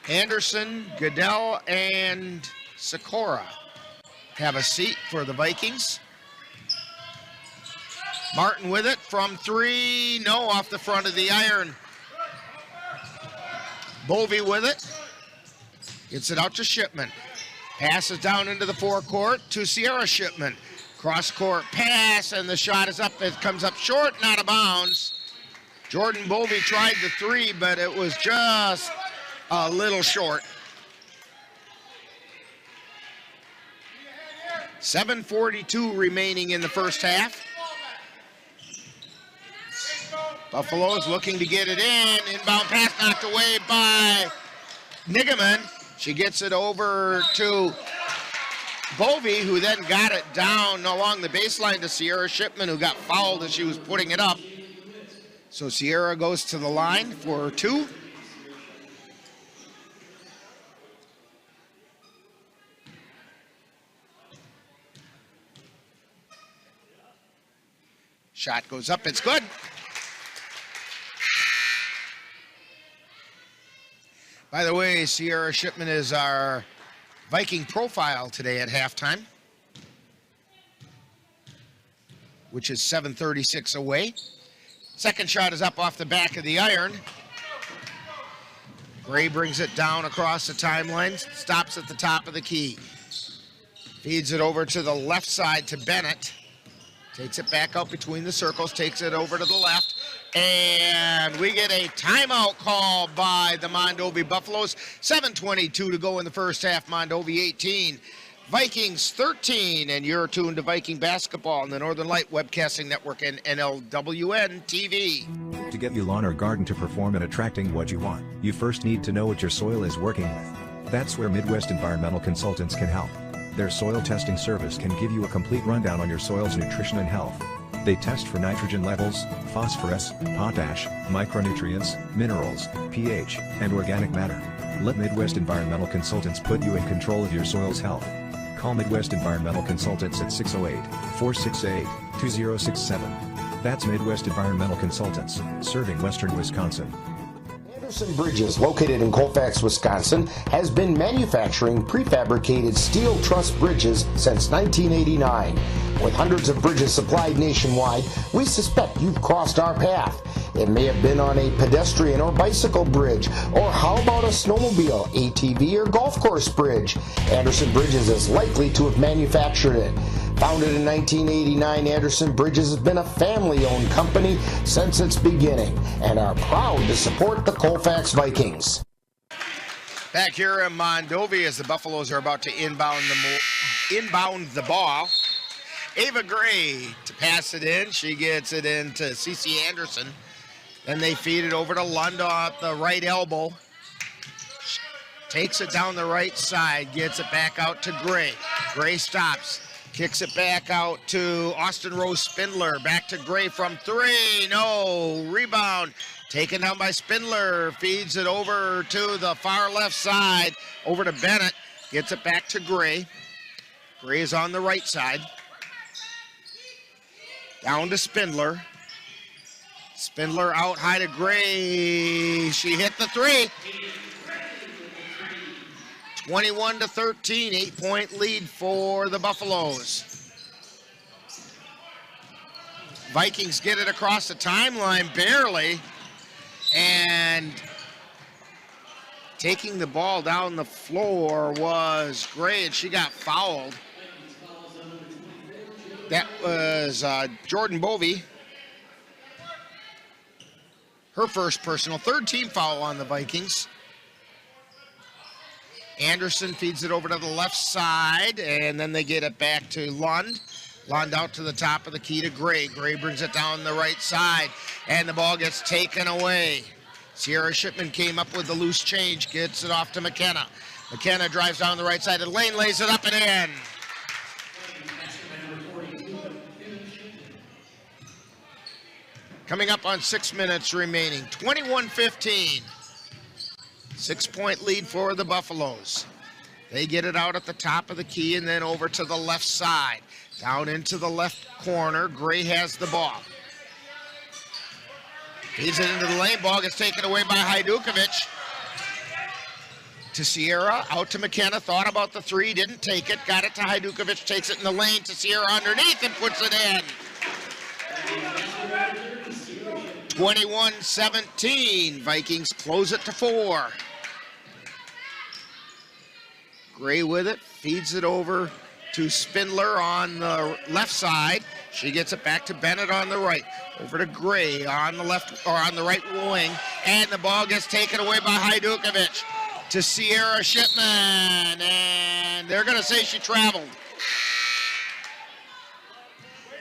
Anderson, Goodell, and Sikora have a seat for the Vikings. Martin with it from 3. No, off the front of the iron. Bovey with it. Gets it out to Shipman. Passes down into the forecourt to Sierra Shipman. Cross-court pass, and the shot is up. It comes up short and out of bounds. Jordan Bovey tried the three, but it was just a little short. 7:42 remaining in the first half. Buffaloes looking to get it in. Inbound pass knocked away by Nigaman. She gets it over to Bovey, who then got it down along the baseline to Sierra Shipman, who got fouled as she was putting it up. So Sierra goes to the line for two. Shot goes up, it's good. By the way, Sierra Shipman is our Viking profile today at halftime, which is 7:36 away. Second shot is up off the back of the iron. Gray brings it down across the timeline, stops at the top of the key. Feeds it over to the left side to Bennett. Takes it back out between the circles, takes it over to the left. And we get a timeout call by the Mondovi Buffaloes. 7:22 to go in the first half. Mondovi 18, Vikings 13. And you're tuned to Viking Basketball on the Northern Light Webcasting Network and NLWN-TV. To get your lawn or garden to perform and attracting what you want, you first need to know what your soil is working with. That's where Midwest Environmental Consultants can help. Their soil testing service can give you a complete rundown on your soil's nutrition and health. They test for nitrogen levels, phosphorus, potash, micronutrients, minerals, pH, and organic matter. Let Midwest Environmental Consultants put you in control of your soil's health. Call Midwest Environmental Consultants at 608-468-2067. That's Midwest Environmental Consultants, serving Western Wisconsin. Anderson Bridges, located in Colfax, Wisconsin, has been manufacturing prefabricated steel truss bridges since 1989. With hundreds of bridges supplied nationwide, we suspect you've crossed our path. It may have been on a pedestrian or bicycle bridge, or how about a snowmobile, ATV, or golf course bridge? Anderson Bridges is likely to have manufactured it. Founded in 1989, Anderson Bridges has been a family-owned company since its beginning and are proud to support the Colfax Vikings. Back here in Mondovi as the Buffaloes are about to inbound the ball. Ava Gray to pass it in. She gets it into CeCe Anderson. Then they feed it over to Lund at the right elbow. Takes it down the right side, gets it back out to Gray. Gray stops. Kicks it back out to Austin Rose Spindler. Back to Gray from three. No. Rebound. Taken down by Spindler. Feeds it over to the far left side. Over to Bennett. Gets it back to Gray. Gray is on the right side. Down to Spindler. Spindler out high to Gray. She hit the three. 21-13, 8-point lead for the Buffaloes. Vikings get it across the timeline barely, and taking the ball down the floor was Gray, and she got fouled. That was Jordan Bovey. Her first personal, third team foul on the Vikings. Anderson feeds it over to the left side, and then they get it back to Lund. Lund out to the top of the key to Gray. Gray brings it down the right side, and the ball gets taken away. Sierra Shipman came up with the loose change, gets it off to McKenna. McKenna drives down the right side of the lane, lays it up and in. Coming up on 6 minutes remaining, 21-15. 6-point lead for the Buffaloes. They get it out at the top of the key and then over to the left side. Down into the left corner, Gray has the ball. Feeds it into the lane, ball gets taken away by Hajdukovic. To Sierra, out to McKenna, thought about the three, didn't take it, got it to Hajdukovic, takes it in the lane to Sierra underneath and puts it in. 21-17, Vikings close it to 4. Gray with it, feeds it over to Spindler on the left side. She gets it back to Bennett on the right. Over to Gray on the left, or on the right wing. And the ball gets taken away by Hajdukovic to Sierra Shipman. And they're going to say she traveled.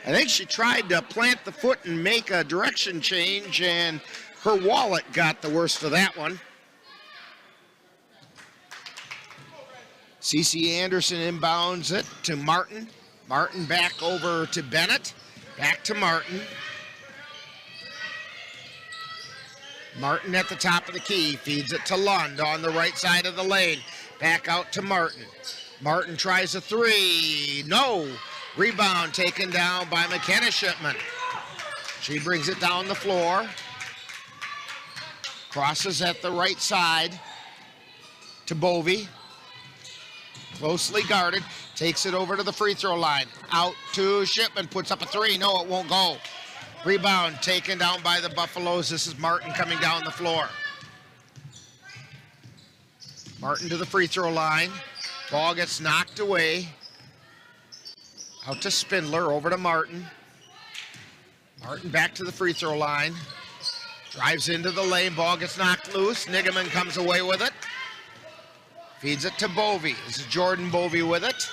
I think she tried to plant the foot and make a direction change, and her wallet got the worst of that one. CeCe Anderson inbounds it to Martin. Martin back over to Bennett. Back to Martin. Martin at the top of the key. Feeds it to Lund on the right side of the lane. Back out to Martin. Martin tries a three. No. Rebound taken down by McKenna Shipman. She brings it down the floor. Crosses at the right side to Bovey. Closely guarded. Takes it over to the free throw line. Out to Shipman. Puts up a three. No, it won't go. Rebound taken down by the Buffaloes. This is Martin coming down the floor. Martin to the free throw line. Ball gets knocked away. Out to Spindler. Over to Martin. Martin back to the free throw line. Drives into the lane. Ball gets knocked loose. Nigaman comes away with it. Feeds it to Bovey. This is Jordan Bovey with it.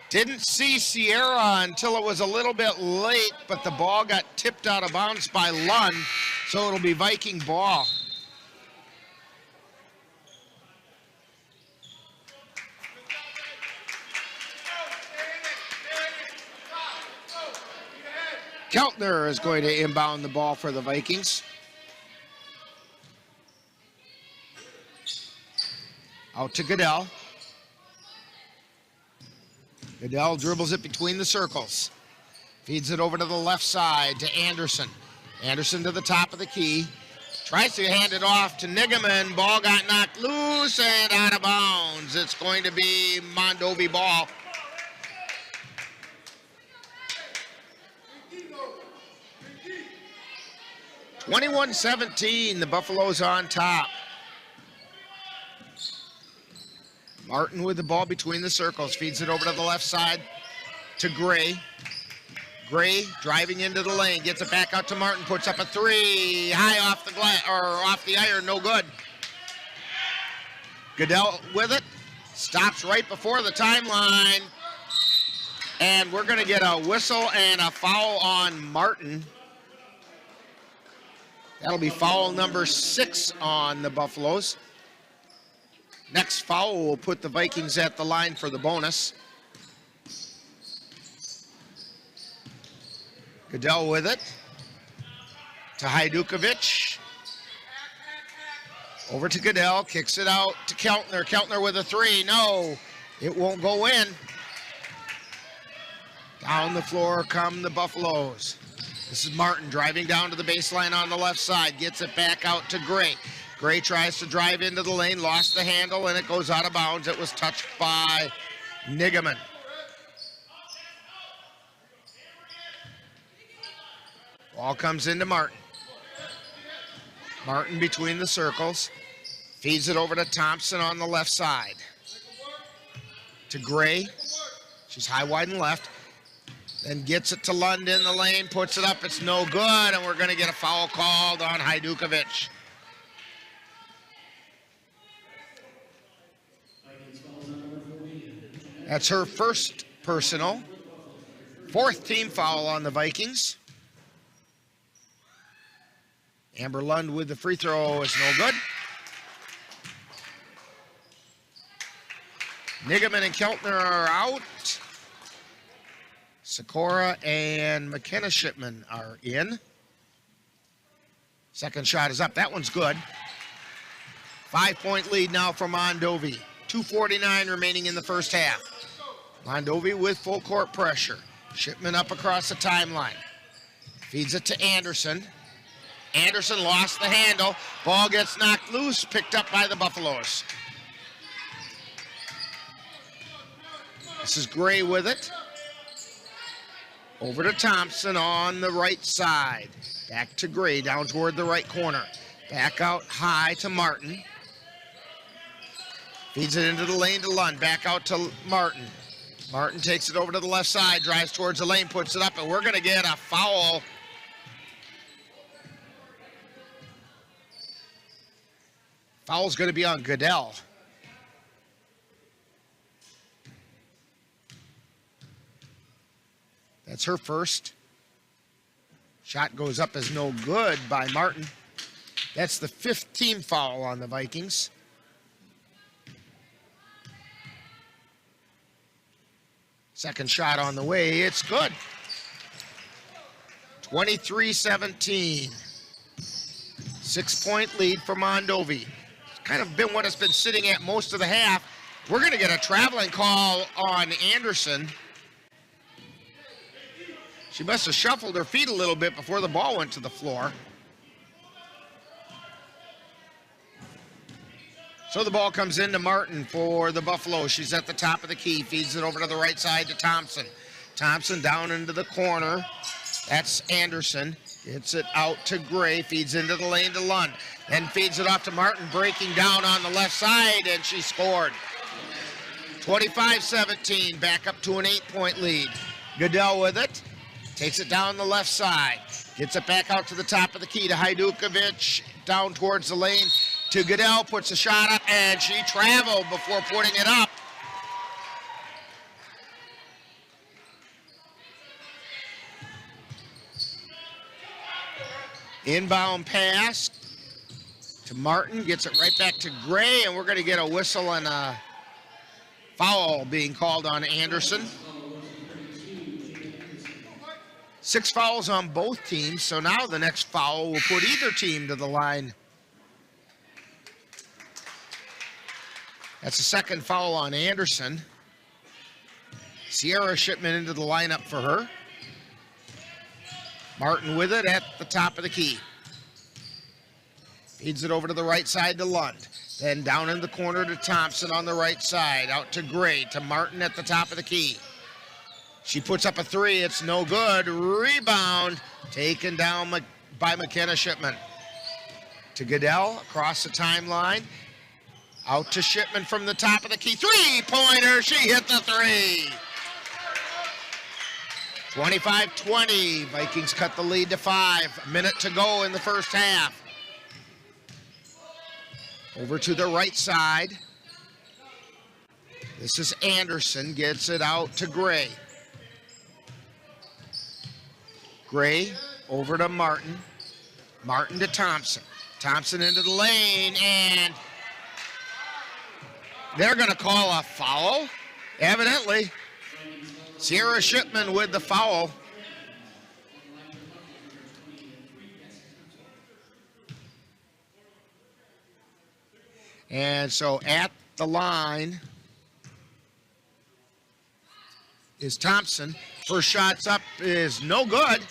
Didn't see Sierra until it was a little bit late, but the ball got tipped out of bounds by Lund, so it'll be Viking ball. Keltner is going to inbound the ball for the Vikings. Out to Goodell. Goodell dribbles it between the circles. Feeds it over to the left side to Anderson. Anderson to the top of the key. Tries to hand it off to Nigaman. Ball got knocked loose and out of bounds. It's going to be Mondovi ball. (21-17), the Buffaloes on top. Martin with the ball between the circles. Feeds it over to the left side to Gray. Gray driving into the lane. Gets it back out to Martin. Puts up a three. High off the glass, or off the iron. No good. Goodell with it. Stops right before the timeline. And we're going to get a whistle and a foul on Martin. That'll be foul number 6 on the Buffaloes. Next foul will put the Vikings at the line for the bonus. Goodell with it. To Hajdukovic. Over to Goodell. Kicks it out to Keltner. Keltner with a three. No, it won't go in. Down the floor come the Buffaloes. This is Martin driving down to the baseline on the left side. Gets it back out to Gray. Gray tries to drive into the lane, lost the handle, and it goes out of bounds. It was touched by Nigaman. Ball comes into Martin. Martin between the circles. Feeds it over to Thompson on the left side. To Gray. She's high, wide, and left. Then gets it to Lund in the lane, puts it up. It's no good, and we're going to get a foul called on Hajdukovic. That's her first personal. 4th team foul on the Vikings. Amber Lund with the free throw is no good. Nigaman and Keltner are out. Sikora and McKenna Shipman are in. Second shot is up. That one's good. 5-point lead now for Mondovi. 2:49 remaining in the first half. Mondovi with full court pressure. Shipman up across the timeline. Feeds it to Anderson. Anderson lost the handle. Ball gets knocked loose, picked up by the Buffaloes. This is Gray with it. Over to Thompson on the right side. Back to Gray, down toward the right corner. Back out high to Martin. Feeds it into the lane to Lund. Back out to Martin. Martin takes it over to the left side, drives towards the lane, puts it up, and we're going to get a foul. Foul's going to be on Goodell. That's her first. Shot goes up as no good by Martin. That's the 5th team foul on the Vikings. Second shot on the way, it's good. 23-17. 6-point lead for Mondovi. It's kind of been what it's been sitting at most of the half. We're going to get a traveling call on Anderson. She must have shuffled her feet a little bit before the ball went to the floor. So the ball comes into Martin for the Buffaloes. She's at the top of the key, feeds it over to the right side to Thompson. Thompson down into the corner. That's Anderson. Gets it out to Gray, feeds into the lane to Lund. Then feeds it off to Martin, breaking down on the left side, and she scored. 25-17, back up to an 8-point lead. Goodell with it. Takes it down the left side. Gets it back out to the top of the key to Hajdukovic. Down towards the lane to Goodell. Puts a shot up, and she traveled before putting it up. Inbound pass to Martin. Gets it right back to Gray, and we're going to get a whistle and a foul being called on Anderson. 6 fouls on both teams, so now the next foul will put either team to the line. That's the second foul on Anderson. Sierra Shipman into the lineup for her. Martin with it at the top of the key. Feeds it over to the right side to Lund. Then down in the corner to Thompson on the right side. Out to Gray, to Martin at the top of the key. She puts up a 3, it's no good. Rebound taken down by McKenna Shipman. To Goodell across the timeline. Out to Shipman from the top of the key. 3-pointer, she hit the 3. 25-20, Vikings cut the lead to 5. A minute to go in the first half. Over to the right side. This is Anderson, gets it out to Gray. Gray over to Martin. Martin to Thompson. Thompson into the lane, and they're going to call a foul, evidently. Sierra Shipman with the foul. And so at the line is Thompson. First shot's up is no good.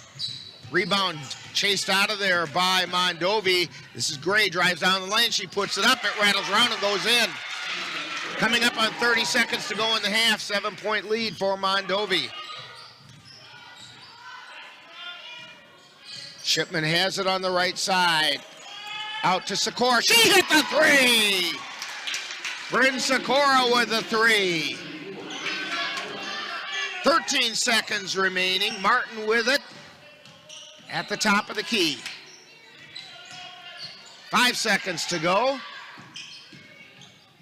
Rebound chased out of there by Mondovi. This is Gray, drives down the lane. She puts it up. It rattles around and goes in. Coming up on 30 seconds to go in the half. 7-point lead for Mondovi. Shipman has it on the right side. Out to Sikora. She hit the 3! Bryn Sikora with the 3. 13 seconds remaining. Martin with it at the top of the key. 5 seconds to go.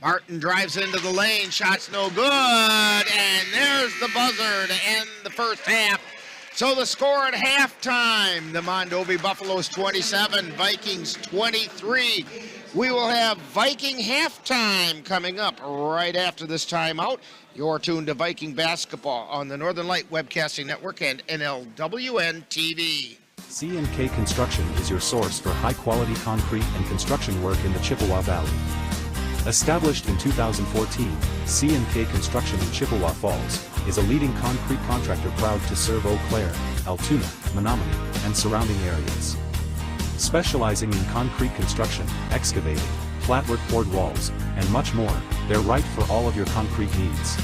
Martin drives into the lane. Shot's no good. And there's the buzzer to end the first half. So the score at halftime, the Mondovi Buffaloes 27, Vikings 23. We will have Viking halftime coming up right after this timeout. You're tuned to Viking basketball on the Northern Light Webcasting Network and NLWN-TV. C&K Construction is your source for high-quality concrete and construction work in the Chippewa Valley. Established in 2014, C&K Construction in Chippewa Falls is a leading concrete contractor proud to serve Eau Claire, Altoona, Menominee, and surrounding areas. Specializing in concrete construction, excavating, flatwork poured walls, and much more, they're right for all of your concrete needs.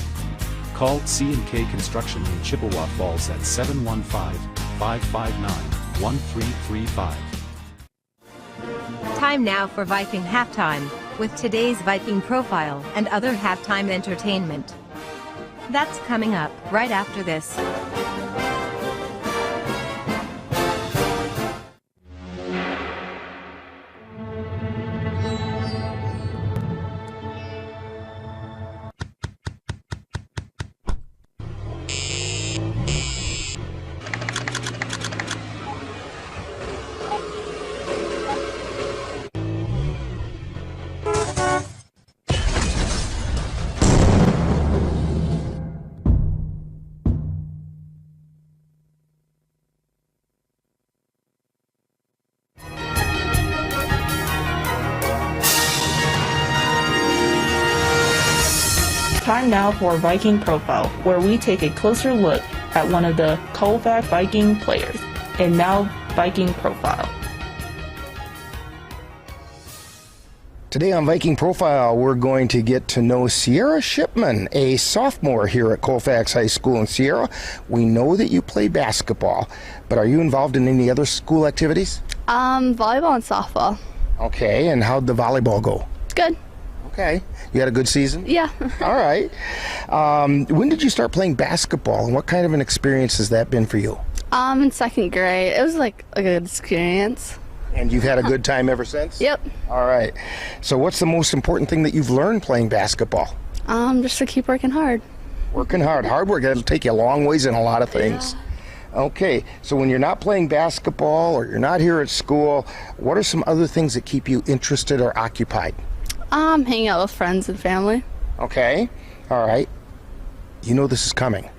Call C&K Construction in Chippewa Falls at 715-559-1335. Time now for Viking halftime. with today's Viking profile and other halftime entertainment. That's coming up right after this. Time now for Viking Profile, where we take a closer look at one of the Colfax Viking players. And now, Viking Profile. Today on Viking Profile, we're going to get to know Sierra Shipman, a sophomore here at Colfax High School. And Sierra, we know that you play basketball, but are you involved in any other school activities? Volleyball and softball. Okay, and how'd the volleyball go? Good. Okay. You had a good season? Yeah. All right. When did you start playing basketball, and what kind of an experience has that been for you? In second grade. It was like a good experience. And you've had a good time ever since? Yep. All right. So what's the most important thing that you've learned playing basketball? Just to keep working hard. Working hard. Hard work, that'll take you a long ways in a lot of things. Yeah. Okay, so when you're not playing basketball or you're not here at school, what are some other things that keep you interested or occupied? Hanging out with friends and family. Okay. All right. You know this is coming.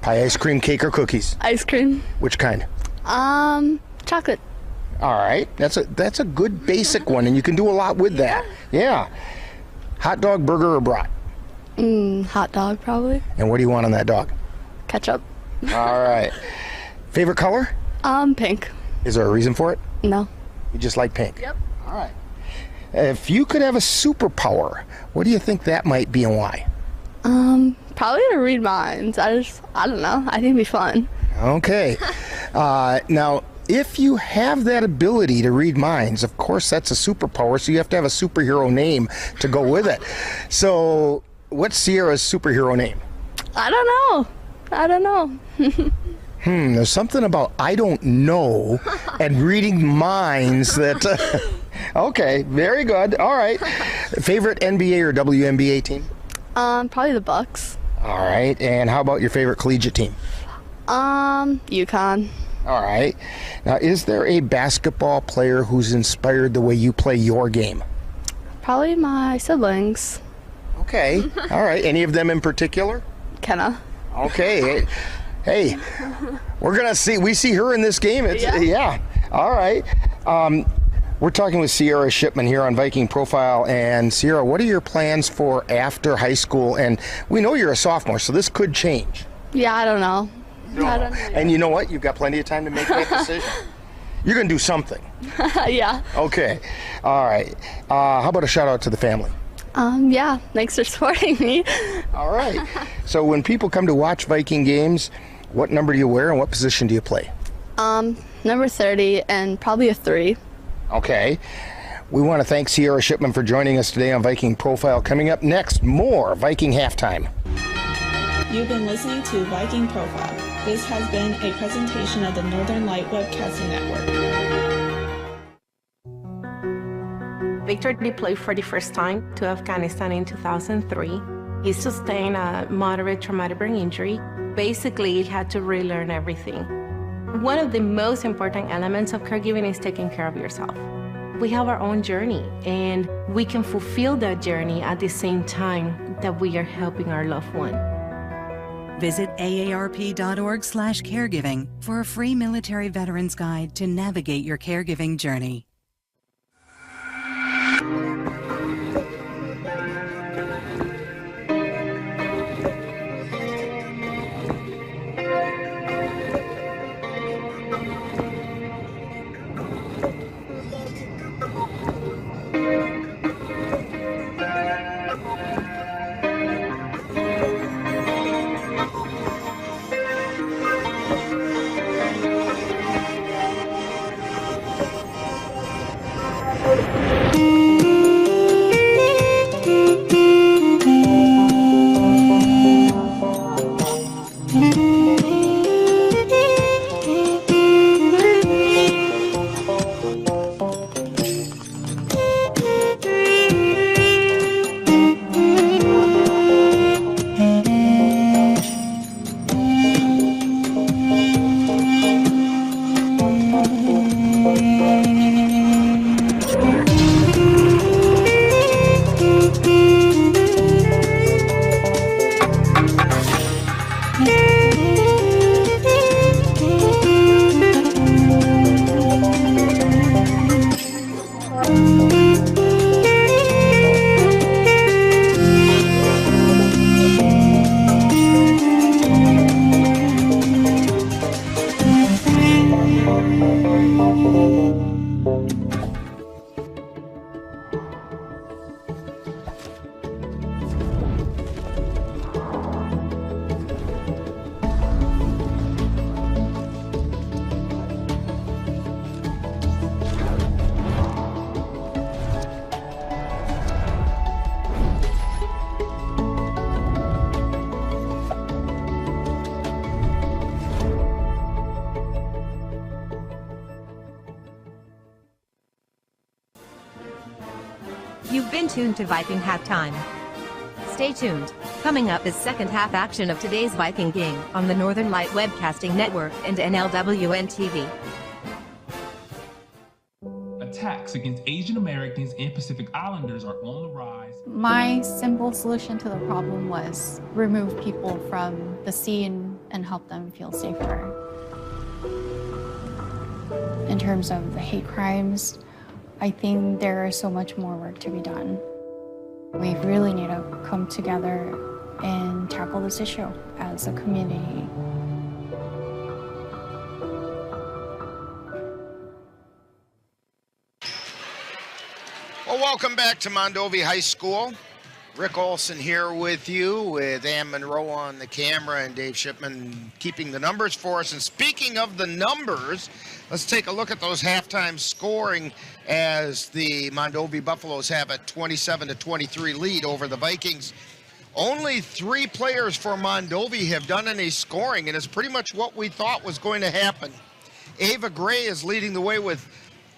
Pie, ice cream, cake, or cookies? Ice cream. Which kind? Chocolate. All right. That's a good basic one, and you can do a lot with that. Yeah. Hot dog, burger, or brat? Hot dog, probably. And what do you want on that dog? Ketchup. All right. Favorite color? Pink. Is there a reason for it? No. You just like pink? Yep. All right. If you could have a superpower, what do you think that might be and why? Probably to read minds. I don't know. I think it'd be fun. Okay. Now, if you have that ability to read minds, of course that's a superpower, so you have to have a superhero name to go with it. So, what's Sierra's superhero name? I don't know. There's something about I don't know and reading minds that... Okay, very good. All right. Favorite NBA or WNBA team? Probably the Bucks. All right. And how about your favorite collegiate team? UConn. All right. Now, is there a basketball player who's inspired the way you play your game? Probably my siblings. Okay. All right. Any of them in particular? Kenna. Okay. Hey, we're going to see. We see her in this game. Yeah. All right. We're talking with Sierra Shipman here on Viking Profile. And Sierra, what are your plans for after high school? And we know you're a sophomore, so this could change. Yeah, I don't know. I don't know. And you know what? You've got plenty of time to make that decision. You're going to do something. Yeah. Okay. All right. How about a shout out to the family? Yeah. Thanks for supporting me. All right. So when people come to watch Viking games, what number do you wear and what position do you play? Number 30 and probably a 3. Okay. We want to thank Sierra Shipman for joining us today on Viking Profile. Coming up next, more Viking Halftime. You've been listening to Viking Profile. This has been a presentation of the Northern Light Webcast Network. Victor deployed for the first time to Afghanistan in 2003. He sustained a moderate traumatic brain injury. Basically, he had to relearn everything. One of the most important elements of caregiving is taking care of yourself. We have our own journey, and we can fulfill that journey at the same time that we are helping our loved one. Visit aarp.org/caregiving for a free military veterans guide to navigate your caregiving journey. You've been tuned to Viking Halftime. Stay tuned. Coming up is second half action of today's Viking game on the Northern Light Webcasting Network and NLWN-TV. Attacks against Asian Americans and Pacific Islanders are on the rise. My simple solution to the problem was remove people from the scene and help them feel safer. In terms of the hate crimes, I think there is so much more work to be done. We really need to come together and tackle this issue as a community. Well, welcome back to Mondovi High School. Rick Olson here with you, with Ann Monroe on the camera and Dave Shipman keeping the numbers for us. And speaking of the numbers, let's take a look at those halftime scoring as the Mondovi Buffaloes have a 27-23 lead over the Vikings. Only 3 players for Mondovi have done any scoring, and it's pretty much what we thought was going to happen. Ava Gray is leading the way with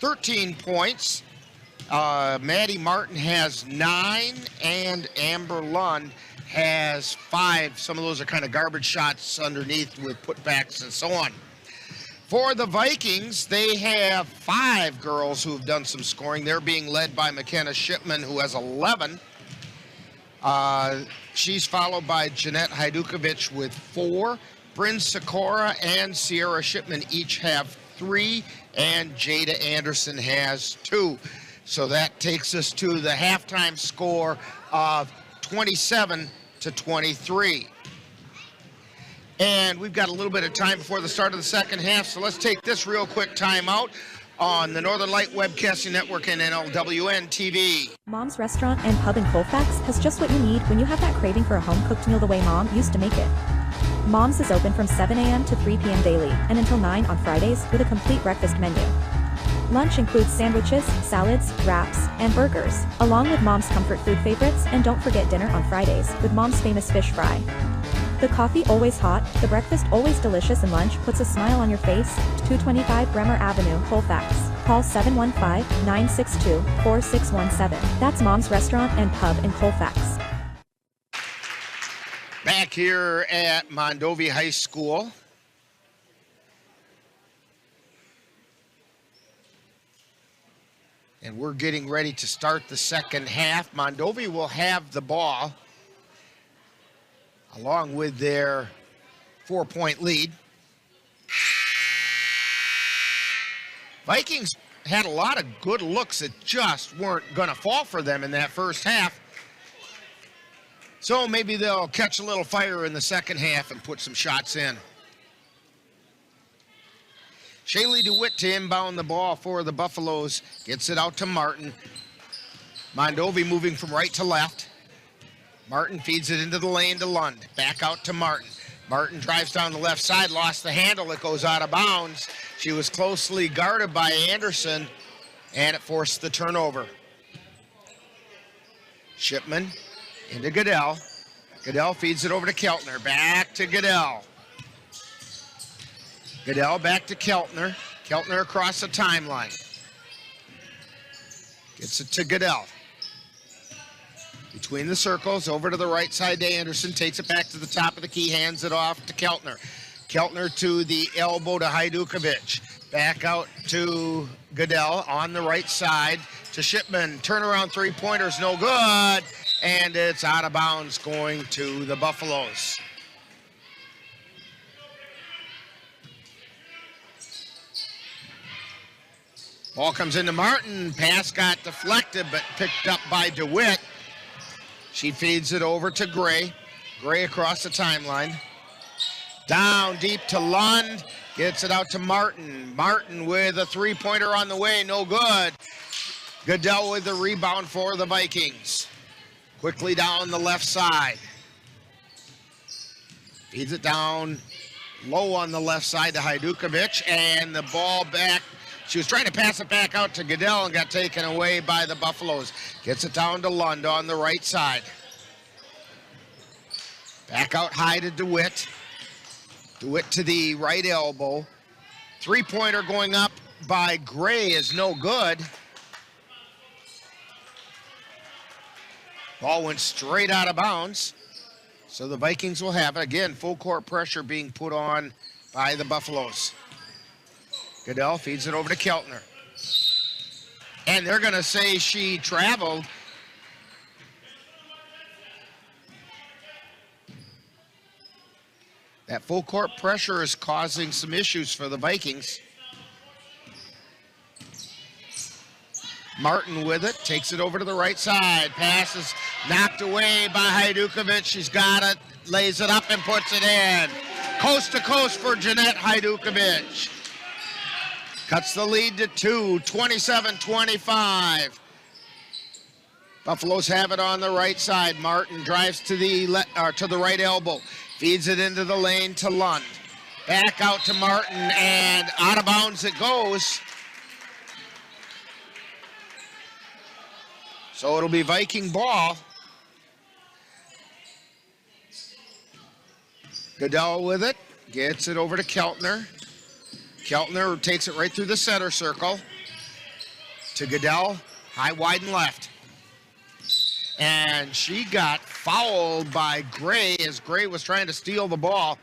13 points. Maddie Martin has 9, and Amber Lund has 5. Some of those are kind of garbage shots underneath with putbacks and so on. For the Vikings, they have 5 girls who have done some scoring. They're being led by McKenna Shipman, who has 11. She's followed by Jeanette Hajdukovic with 4. Bryn Sikora and Sierra Shipman each have 3, and Jada Anderson has 2. So that takes us to the halftime score of 27-23. And we've got a little bit of time before the start of the second half, so let's take this real quick timeout on the Northern Light Webcasting Network and NLWN-TV. Mom's Restaurant and Pub in Colfax has just what you need when you have that craving for a home-cooked meal the way Mom used to make it. Mom's is open from 7 a.m. to 3 p.m. daily and until 9 on Fridays with a complete breakfast menu. Lunch includes sandwiches, salads, wraps, and burgers, along with Mom's comfort food favorites, and don't forget dinner on Fridays with Mom's famous fish fry. The coffee always hot, the breakfast always delicious, and lunch puts a smile on your face. 225 Bremer Avenue, Colfax. Call 715-962-4617. That's Mom's Restaurant and Pub in Colfax. Back here at Mondovi High School. And we're getting ready to start the second half. Mondovi will have the ball along with their 4-point lead. Vikings had a lot of good looks that just weren't going to fall for them in that first half. So maybe they'll catch a little fire in the second half and put some shots in. Shaylee DeWitt to inbound the ball for the Buffaloes. Gets it out to Martin. Mondovi moving from right to left. Martin feeds it into the lane to Lund. Back out to Martin. Martin drives down the left side, lost the handle. It goes out of bounds. She was closely guarded by Anderson, and it forced the turnover. Shipman into Goodell. Goodell feeds it over to Keltner. Back to Goodell. Goodell back to Keltner. Keltner across the timeline. Gets it to Goodell. Between the circles, over to the right side to Anderson. Takes it back to the top of the key, hands it off to Keltner. Keltner to the elbow to Hajdukovic. Back out to Goodell on the right side to Shipman. Turnaround three-pointer's no good, and it's out of bounds going to the Buffaloes. Ball comes into Martin. Pass got deflected, but picked up by DeWitt. She feeds it over to Gray. Gray across the timeline. Down deep to Lund. Gets it out to Martin. Martin with a three-pointer on the way. No good. Goodell with the rebound for the Vikings. Quickly down the left side. Feeds it down low on the left side to Hajdukovic. And the ball back. She was trying to pass it back out to Goodell and got taken away by the Buffaloes. Gets it down to Lund on the right side. Back out high to DeWitt. DeWitt to the right elbow. Three-pointer going up by Gray is no good. Ball went straight out of bounds. So the Vikings will have it. Again, full court pressure being put on by the Buffaloes. Goodell feeds it over to Keltner. And they're going to say she traveled. That full court pressure is causing some issues for the Vikings. Martin with it, takes it over to the right side. Pass is knocked away by Hajdukovic. She's got it, lays it up and puts it in. Coast to coast for Jeanette Hajdukovic. Cuts the lead to 2, 27-25. Buffaloes have it on the right side. Martin drives to the right elbow. Feeds it into the lane to Lund. Back out to Martin, and out of bounds it goes. So it'll be Viking ball. Goodell with it. Gets it over to Keltner. Keltner takes it right through the center circle to Goodell, high, wide, and left. And she got fouled by Gray as Gray was trying to steal the ball.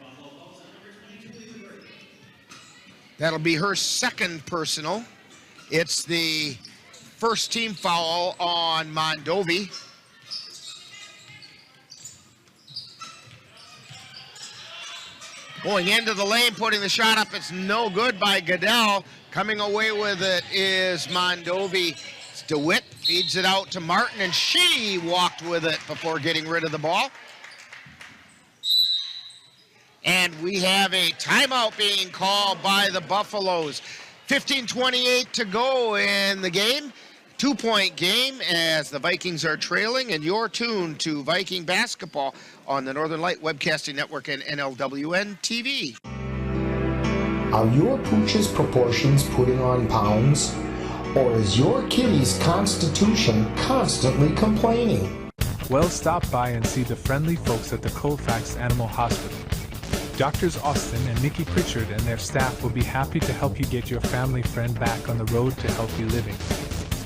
That'll be her second personal. It's the first team foul on Mondovi. Going into the lane, putting the shot up. It's no good by Goodell. Coming away with it is Mondovi. It's DeWitt feeds it out to Martin, and she walked with it before getting rid of the ball. And we have a timeout being called by the Buffaloes. 15:28 to go in the game. 2-point game as the Vikings are trailing, and you're tuned to Viking basketball on the Northern Light Webcasting Network and NLWN-TV. Are your pooch's proportions putting on pounds? Or is your kitty's constitution constantly complaining? Well, stop by and see the friendly folks at the Colfax Animal Hospital. Doctors Austin and Nikki Pritchard and their staff will be happy to help you get your family friend back on the road to healthy living.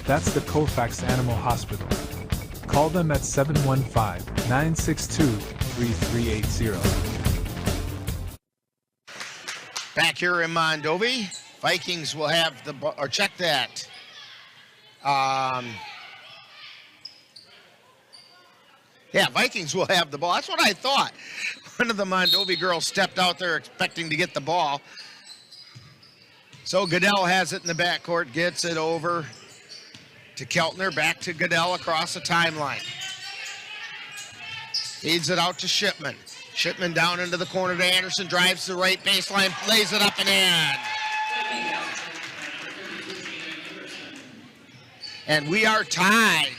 That's the Colfax Animal Hospital. Call them at 715-962-3380. Back here in Mondovi, Vikings will have the ball, or check that. Yeah, Vikings will have the ball. That's what I thought. One of the Mondovi girls stepped out there expecting to get the ball. So Goodell has it in the backcourt, gets it over to Keltner, back to Goodell across the timeline. Feeds it out to Shipman. Shipman down into the corner to Anderson, drives the right baseline, lays it up and in. And we are tied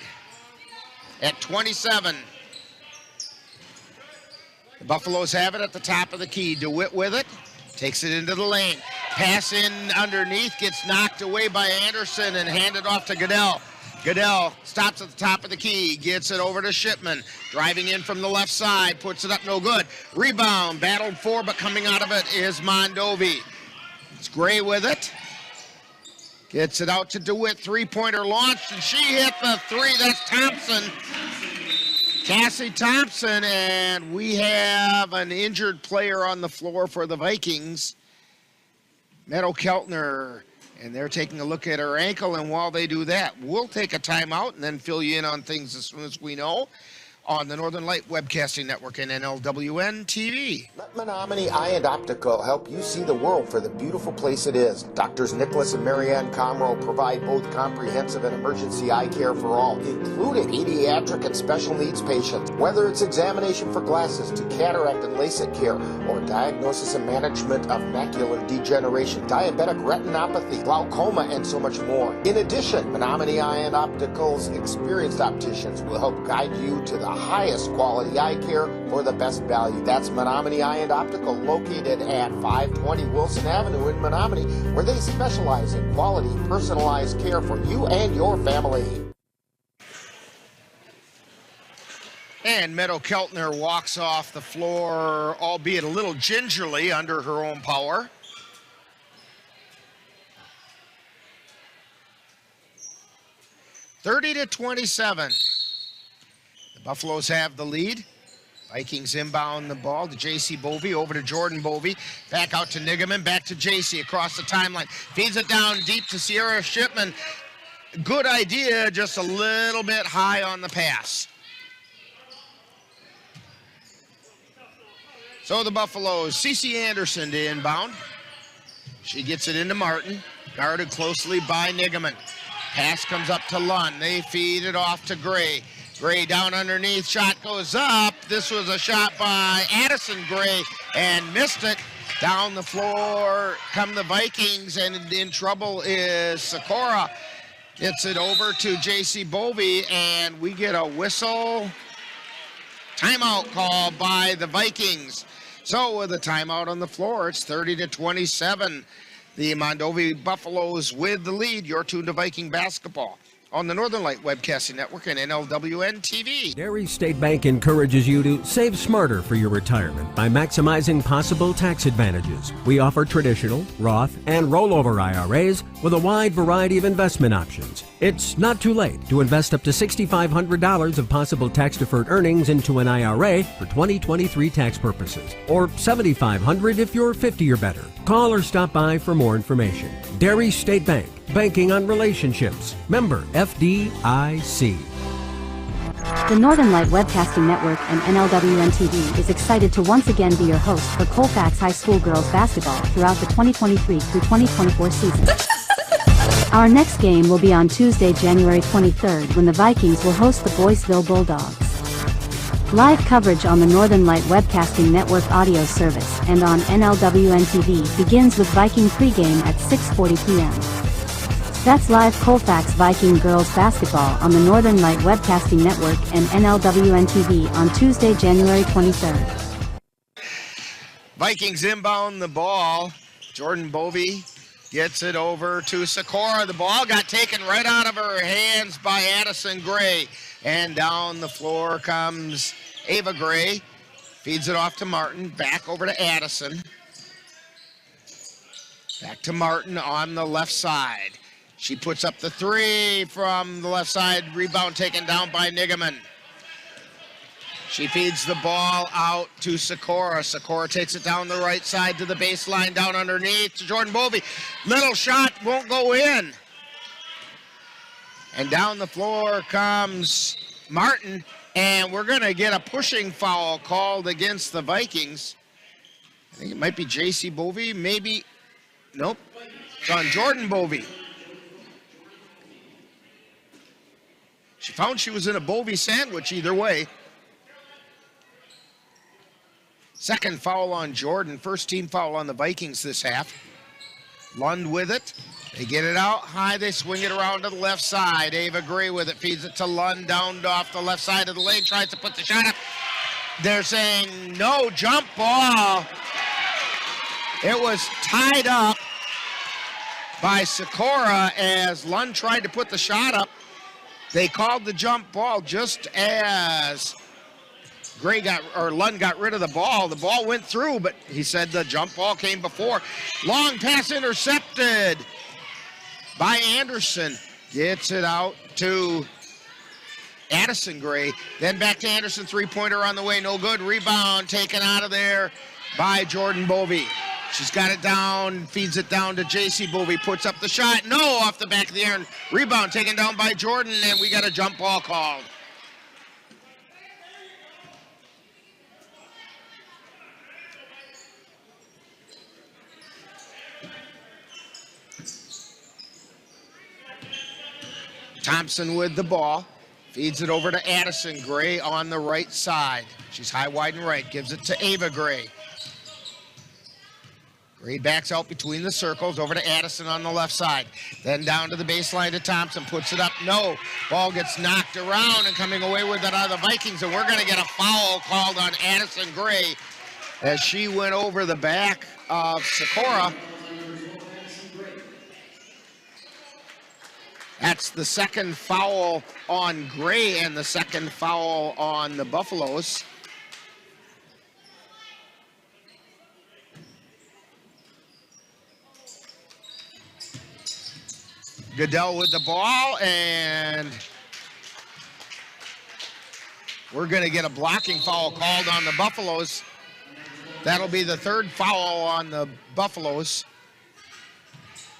at 27. The Buffaloes have it at the top of the key. DeWitt with it, takes it into the lane. Pass in underneath, gets knocked away by Anderson and handed off to Goodell. Goodell stops at the top of the key, gets it over to Shipman. Driving in from the left side, puts it up, no good. Rebound, battled for, but coming out of it is Mondovi. It's Gray with it. Gets it out to DeWitt, three-pointer launched, and she hit the three. That's Thompson. Cassie Thompson, and we have an injured player on the floor for the Vikings, Meadow Keltner, and they're taking a look at her ankle, and while they do that, we'll take a timeout and then fill you in on things as soon as we know on the Northern Light Webcasting Network and NLWN-TV. Let Menominee Eye and Optical help you see the world for the beautiful place it is. Doctors Nicholas and Marianne Comroe provide both comprehensive and emergency eye care for all, including pediatric and special needs patients. Whether it's examination for glasses to cataract and LASIK care, or diagnosis and management of macular degeneration, diabetic retinopathy, glaucoma, and so much more. In addition, Menominee Eye and Optical's experienced opticians will help guide you to the highest quality eye care for the best value. That's Menominee Eye and Optical, located at 520 Wilson Avenue in Menominee, where they specialize in quality, personalized care for you and your family. And Meadow Keltner walks off the floor, albeit a little gingerly, under her own power. (30-27). Buffaloes have the lead. Vikings inbound the ball to J.C. Bovey, over to Jordan Bovey, back out to Nigaman, back to J.C. across the timeline. Feeds it down deep to Sierra Shipman. Good idea, just a little bit high on the pass. So the Buffaloes, Cece Anderson to inbound. She gets it into Martin, guarded closely by Nigaman. Pass comes up to Lund. They feed it off to Gray. Gray down underneath, shot goes up. This was a shot by Addison Gray and missed it. Down the floor come the Vikings, and in trouble is Sikora. Gets it over to J.C. Bovey, and we get a whistle. Timeout call by the Vikings. So with a timeout on the floor, it's 30-27. The Mondovi Buffaloes with the lead. You're tuned to Viking basketball on the Northern Light Webcasting Network and NLWN-TV. Dairy State Bank encourages you to save smarter for your retirement by maximizing possible tax advantages. We offer traditional, Roth, and rollover IRAs with a wide variety of investment options. It's not too late to invest up to $6,500 of possible tax-deferred earnings into an IRA for 2023 tax purposes, or $7,500 if you're 50 or better. Call or stop by for more information. Dairy State Bank, banking on relationships. Member FDIC. The Northern Light Webcasting Network and NLWN-TV is excited to once again be your host for Colfax High School Girls Basketball throughout the 2023 through 2024 season. Our next game will be on Tuesday, January 23rd, when the Vikings will host the Boyceville Bulldogs. Live coverage on the Northern Light Webcasting Network audio service and on NLWN-TV begins with Viking pregame at 6:40 p.m. That's live Colfax Viking Girls Basketball on the Northern Light Webcasting Network and NLWN-TV on Tuesday, January 23rd. Vikings inbound the ball. Jordan Bovey gets it over to Sikora. The ball got taken right out of her hands by Addison Gray. And down the floor comes Ava Gray. Feeds it off to Martin. Back over to Addison. Back to Martin on the left side. She puts up the three from the left side. Rebound taken down by Nigaman. She feeds the ball out to Sikora. Sikora takes it down the right side to the baseline, down underneath to Jordan Bovey. Little shot won't go in. And down the floor comes Martin, and we're going to get a pushing foul called against the Vikings. I think it might be J.C. Bovey, maybe. Nope. It's on Jordan Bovey. She found she was in a Bovey sandwich either way. Second foul on Jordan. First team foul on the Vikings this half. Lund with it. They get it out high. They swing it around to the left side. Ava Gray with it. Feeds it to Lund down off the left side of the lane. Tries to put the shot up. They're saying no, jump ball. It was tied up by Sikora as Lund tried to put the shot up. They called the jump ball just as Lund got rid of the ball. The ball went through, but he said the jump ball came before. Long pass intercepted by Anderson. Gets it out to Addison Gray. Then back to Anderson, three-pointer on the way, no good. Rebound taken out of there by Jordan Bovey. She's got it down, feeds it down to J.C. Bovey, puts up the shot. No, off the back of the iron. Rebound taken down by Jordan, and we got a jump ball called. Thompson with the ball. Feeds it over to Addison Gray on the right side. She's high, wide, and right. Gives it to Ava Gray. Gray backs out between the circles over to Addison on the left side. Then down to the baseline to Thompson. Puts it up. No. Ball gets knocked around, and coming away with it are the Vikings. And we're going to get a foul called on Addison Gray as she went over the back of Sikora. That's the second foul on Gray and the second foul on the Buffaloes. Goodell with the ball, and we're going to get a blocking foul called on the Buffaloes. That'll be the third foul on the Buffaloes.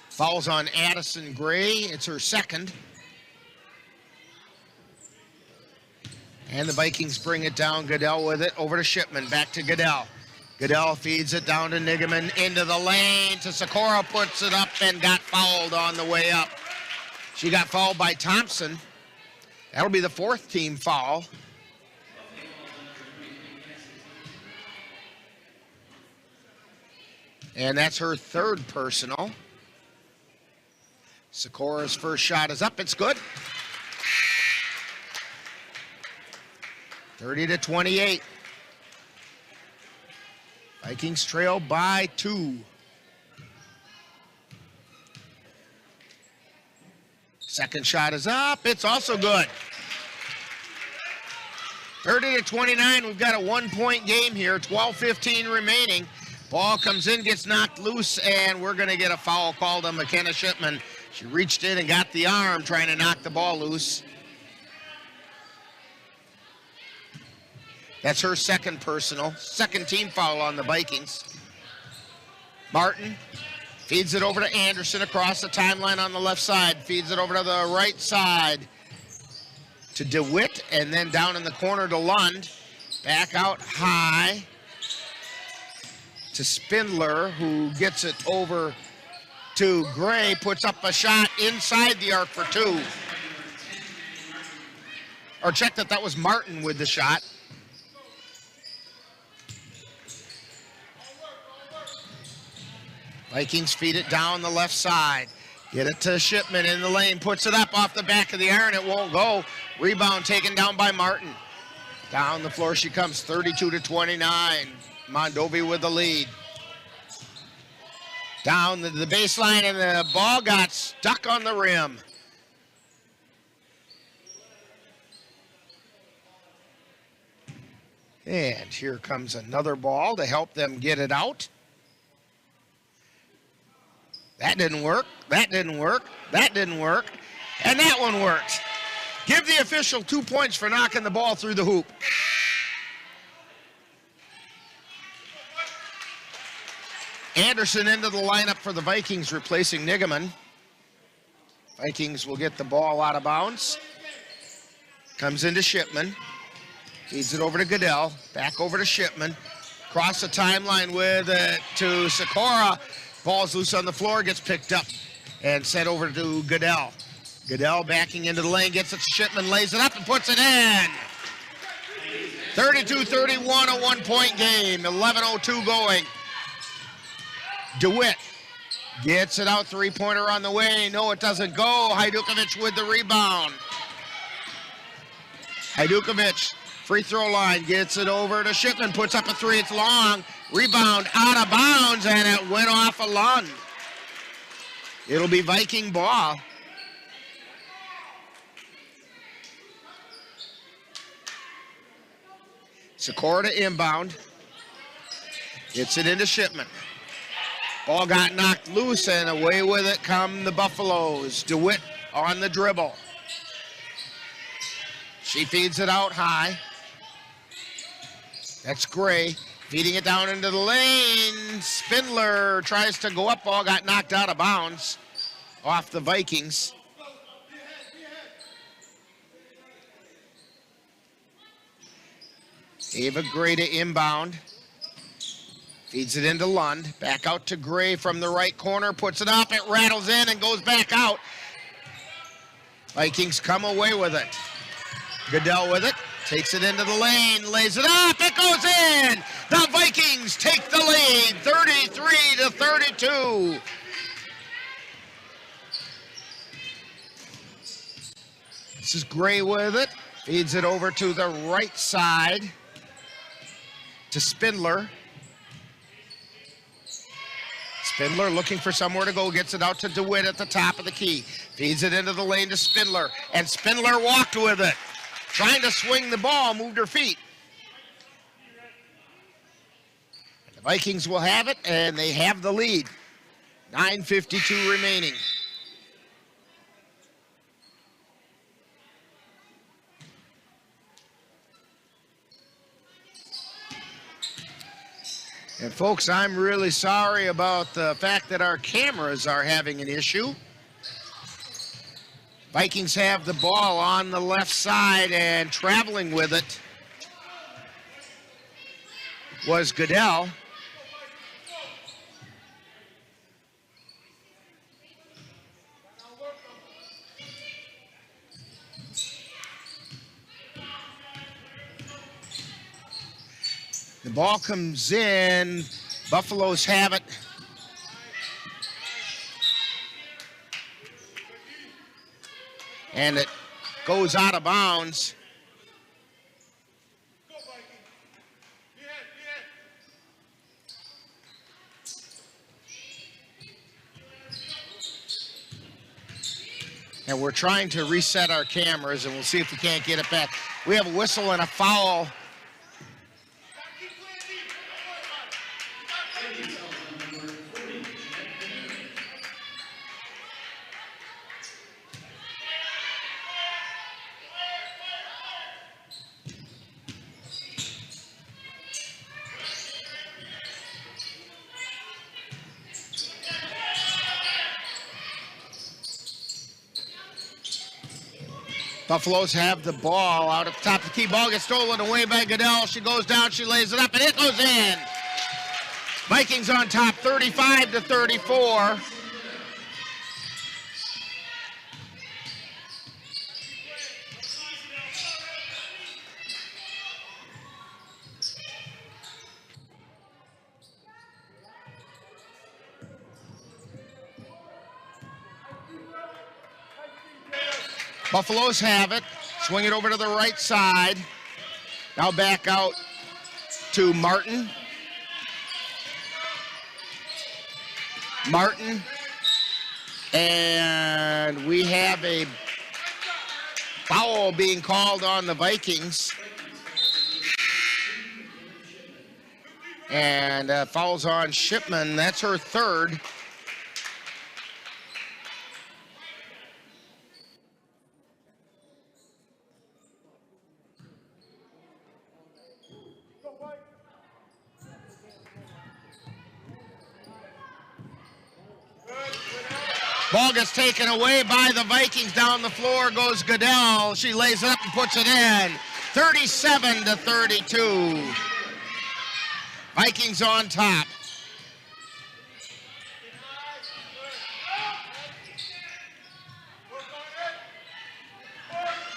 Fouls on Addison Gray. It's her second. And the Vikings bring it down. Goodell with it over to Shipman. Back to Goodell. Goodell feeds it down to Nigaman into the lane to Sikora. Puts it up and got fouled on the way up. She got fouled by Thompson. That'll be the fourth team foul. And that's her third personal. Sikora's first shot is up. It's good. 30-28. Vikings trail by 2. Second shot is up. It's also good. 30-29. We've got a 1-point game here. 12:15 remaining. Ball comes in, gets knocked loose, and we're going to get a foul called on McKenna Shipman. She reached in and got the arm trying to knock the ball loose. That's her second personal. Second team foul on the Vikings. Martin feeds it over to Anderson across the timeline on the left side. Feeds it over to the right side to DeWitt, and then down in the corner to Lund. Back out high to Spindler, who gets it over to Gray, puts up a shot inside the arc for 2. Or check that was Martin with the shot. Vikings feed it down the left side. Get it to Shipman in the lane, puts it up off the back of the iron. It won't go. Rebound taken down by Martin. Down the floor she comes, 32-29. Mondovi with the lead. Down the baseline, and the ball got stuck on the rim. And here comes another ball to help them get it out. That didn't work. That didn't work. That didn't work. And that one worked. Give the official 2 points for knocking the ball through the hoop. Anderson into the lineup for the Vikings, replacing Nigaman. Vikings will get the ball out of bounds. Comes into Shipman. Feeds it over to Goodell. Back over to Shipman. Across the timeline with it to Sikora. Ball's loose on the floor, gets picked up and sent over to Goodell. Goodell backing into the lane, gets it to Shipman, lays it up and puts it in. 32-31, a 1-point game. 11:02 going. DeWitt gets it out, three-pointer on the way. No, it doesn't go. Hajdukovic with the rebound. Hajdukovic, free throw line, gets it over to Shipman, puts up a three, it's long. Rebound out of bounds, and it went off a Lund. It'll be Viking ball. Sikora to inbound. Gets it into Shipman. Ball got knocked loose, and away with it come the Buffaloes. DeWitt on the dribble. She feeds it out high. That's Gray. Feeding it down into the lane. Spindler tries to go up. Ball got knocked out of bounds off the Vikings. Ava Gray to inbound. Feeds it into Lund. Back out to Gray from the right corner. Puts it up. It rattles in and goes back out. Vikings come away with it. Goodell with it. Takes it into the lane. Lays it up. It goes in. The Vikings take the lead. 33-32. This is Gray with it. Feeds it over to the right side to Spindler. Spindler looking for somewhere to go, gets it out to DeWitt at the top of the key. Feeds it into the lane to Spindler, and Spindler walked with it. Trying to swing the ball, moved her feet. The Vikings will have it, and they have the lead. 9:52 remaining. And folks, I'm really sorry about the fact that our cameras are having an issue. Vikings have the ball on the left side, and traveling with it was Goodell. The ball comes in. Buffaloes have it. And it goes out of bounds. And we're trying to reset our cameras, and we'll see if we can't get it back. We have a whistle and a foul. Buffaloes have the ball out at the top of the key. Ball gets stolen away by Goodell. She goes down, she lays it up, and it goes in. Vikings on top, 35-34. Buffaloes have it. Swing it over to the right side. Now back out to Martin. Martin. And we have a foul being called on the Vikings. And fouls on Shipman. That's her third. Ball gets taken away by the Vikings. Down the floor goes Goodell. She lays it up and puts it in. 37-32. Vikings on top.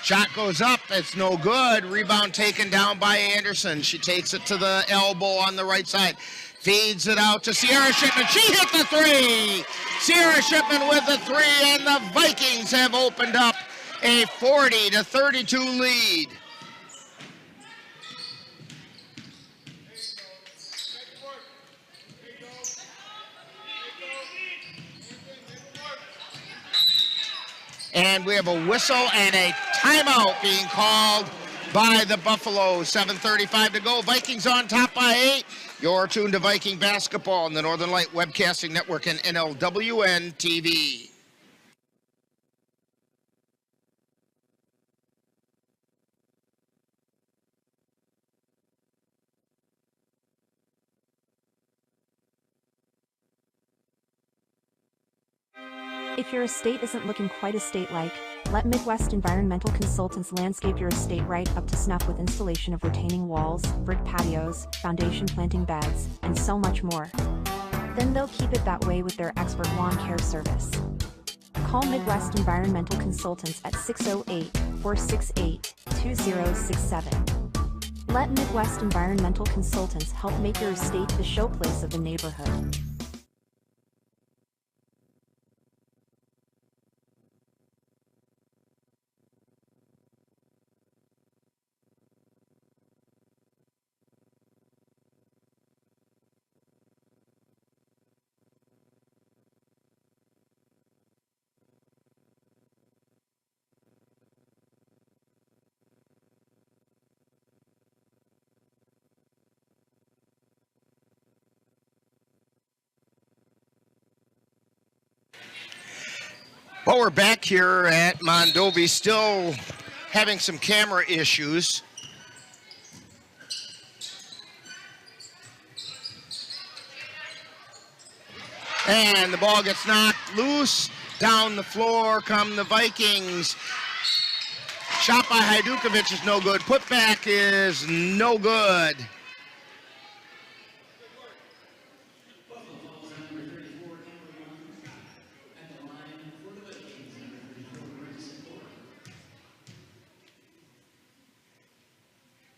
Shot goes up. It's no good. Rebound taken down by Anderson. She takes it to the elbow on the right side. Feeds it out to Sierra Shipman. She hit the three. Sierra Shipman with the three, and the Vikings have opened up a 40-32 lead. And we have a whistle and a timeout being called by the Buffaloes. 7:35 to go. Vikings on top by 8. You're tuned to Viking basketball on the Northern Light Webcasting Network and NLWN-TV. If your estate isn't looking quite estate-like, let Midwest Environmental Consultants landscape your estate right up to snuff with installation of retaining walls, brick patios, foundation planting beds, and so much more. Then they'll keep it that way with their expert lawn care service. Call Midwest Environmental Consultants at 608-468-2067. Let Midwest Environmental Consultants help make your estate the showplace of the neighborhood. Well, we're back here at Mondovi, still having some camera issues. And the ball gets knocked loose. Down the floor come the Vikings. Shot by Hajdukovic is no good. Putback is no good.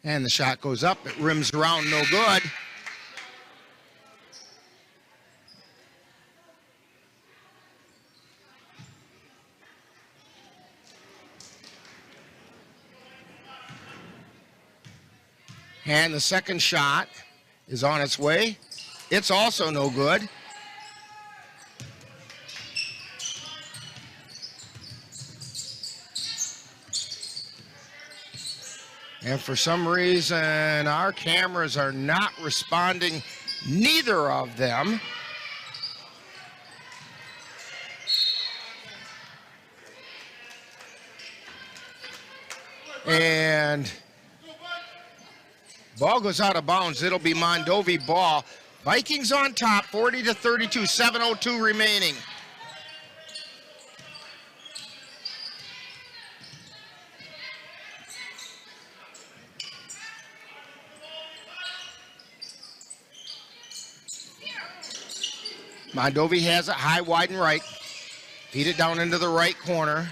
And the shot goes up. It rims around, no good. And the second shot is on its way. It's also no good. And for some reason, our cameras are not responding, neither of them. And ball goes out of bounds. It'll be Mondovi ball. Vikings on top, 40-32, 7:02 remaining. Mondovi has it high, wide, and right. Feed it down into the right corner.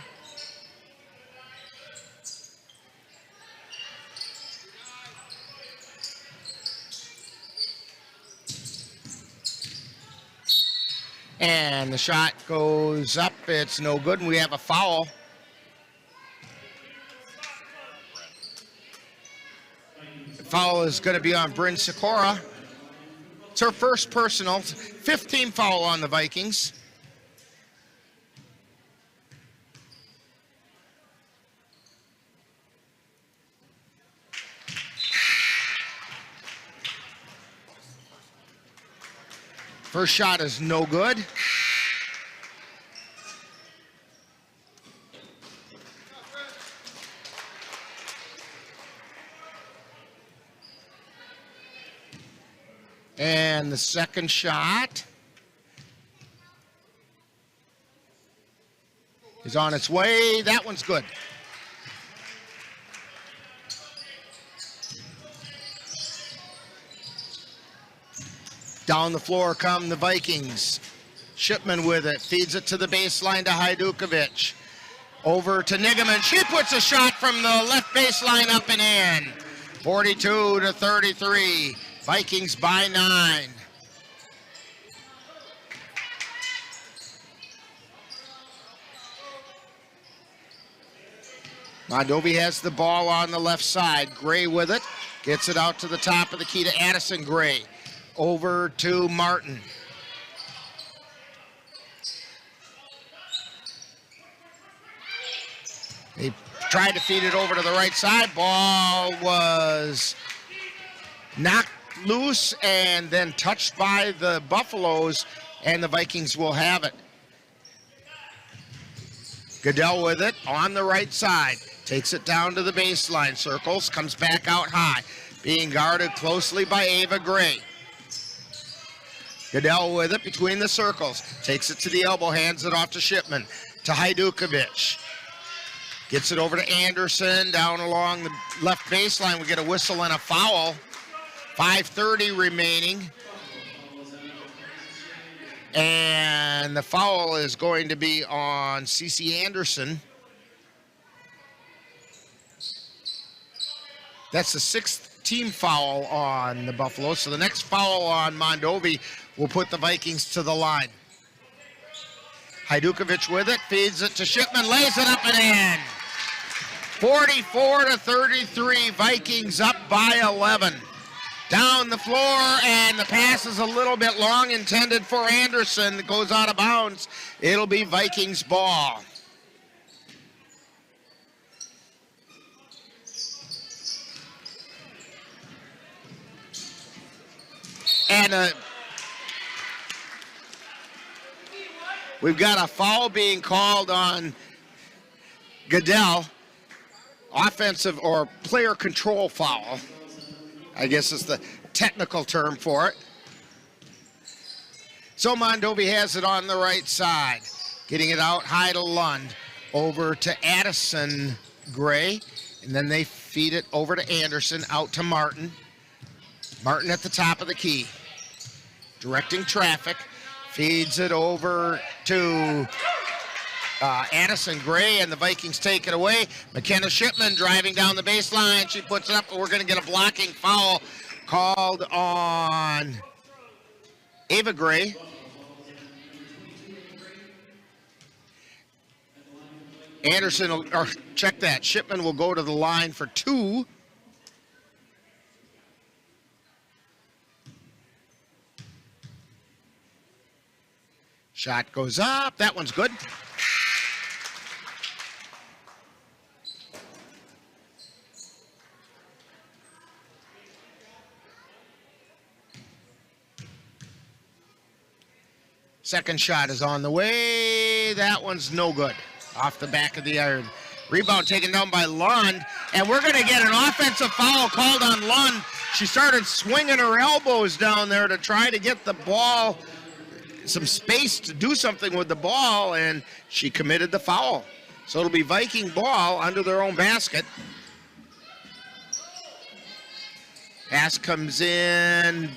And the shot goes up. It's no good, and we have a foul. The foul is going to be on Bryn Sikora. It's her first personal, 15th foul on the Vikings. First shot is no good. And the second shot is on its way. That one's good. Down the floor come the Vikings. Shipman with it, feeds it to the baseline to Hajdukovic. Over to Nigaman. She puts a shot from the left baseline up and in. 42-33. Vikings by 9. Mondovi has the ball on the left side. Gray with it. Gets it out to the top of the key to Addison Gray. Over to Martin. They Tried to feed it over to the right side. Ball was knocked loose and then touched by the Buffaloes, and the Vikings will have it. Goodell with it on the right side. Takes it down to the baseline. Circles. Comes back out high. Being guarded closely by Ava Gray. Goodell with it between the circles. Takes it to the elbow. Hands it off to Shipman. To Hajdukovic. Gets it over to Anderson. Down along the left baseline. We get a whistle and a foul. 5:30 remaining. And the foul is going to be on CeCe Anderson. That's the 6th team foul on the Buffaloes. So the next foul on Mondovi will put the Vikings to the line. Hajdukovic with it, feeds it to Shipman, lays it up and in. 44-33, Vikings up by 11. Down the floor, and the pass is a little bit long, intended for Anderson. That goes out of bounds. It'll be Vikings ball. And we've got a foul being called on Goodell. Offensive or player control foul, I guess is the technical term for it. So Mondovi has it on the right side. Getting it out high to Lund. Over to Addison Gray. And then they feed it over to Anderson, out to Martin. Martin at the top of the key. Directing traffic. Feeds it over to Addison Gray, and the Vikings take it away. McKenna Shipman driving down the baseline. She puts it up, and we're going to get a blocking foul called on Ava Gray. Anderson, or check that, Shipman will go to the line for 2. Shot goes up. That one's good. Second shot is on the way. That one's no good. Off the back of the iron. Rebound taken down by Lund. And we're going to get an offensive foul called on Lund. She started swinging her elbows down there to try to get the ball, some space to do something with the ball, and she committed the foul. So it'll be Viking ball under their own basket. Pass comes in.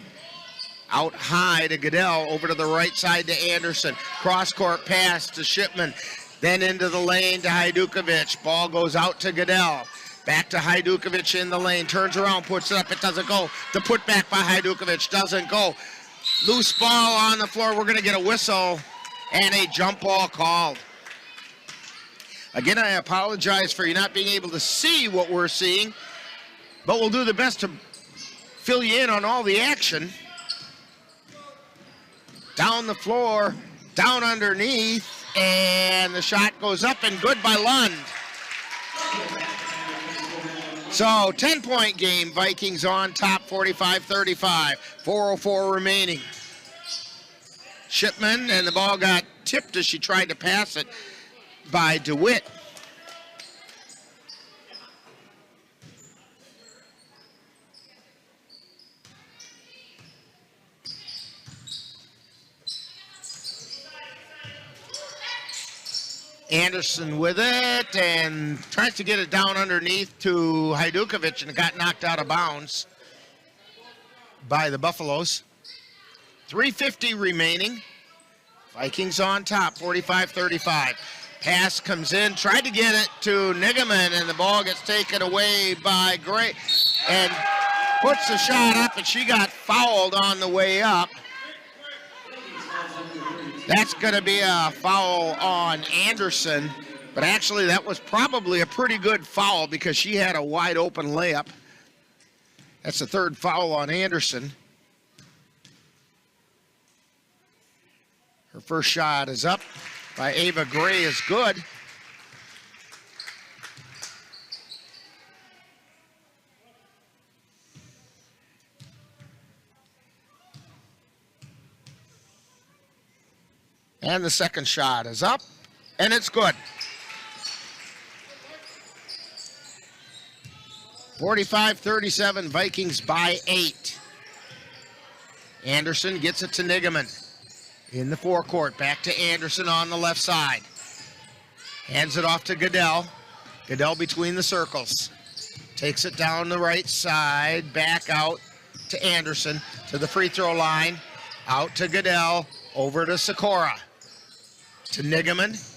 Out high to Goodell, over to the right side to Anderson. Cross-court pass to Shipman. Then into the lane to Hajdukovic. Ball goes out to Goodell. Back to Hajdukovic in the lane. Turns around, puts it up. It doesn't go. The putback by Hajdukovic doesn't go. Loose ball on the floor. We're going to get a whistle and a jump ball called. Again, I apologize for you not being able to see what we're seeing, but we'll do the best to fill you in on all the action. Down the floor, down underneath, and the shot goes up and good by Lund. So 10-point game, Vikings on top, 45-35, 4:04 remaining. Shipman, and the ball got tipped as she tried to pass it by DeWitt. Anderson with it and tries to get it down underneath to Hajdukovic, and it got knocked out of bounds by the Buffaloes. 3:50 remaining. Vikings on top, 45-35. Pass comes in, tried to get it to Nigaman, and the ball gets taken away by Gray and puts the shot up, and she got fouled on the way up. That's going to be a foul on Anderson, but actually that was probably a pretty good foul because she had a wide open layup. That's the third foul on Anderson. Her first shot is up by Ava Gray, is good. And the second shot is up, and it's good. 45-37, Vikings by 8. Anderson gets it to Nigaman in the forecourt. Back to Anderson on the left side. Hands it off to Goodell. Goodell between the circles. Takes it down the right side, back out to Anderson, to the free throw line. Out to Goodell, over to Sikora. To Nigaman.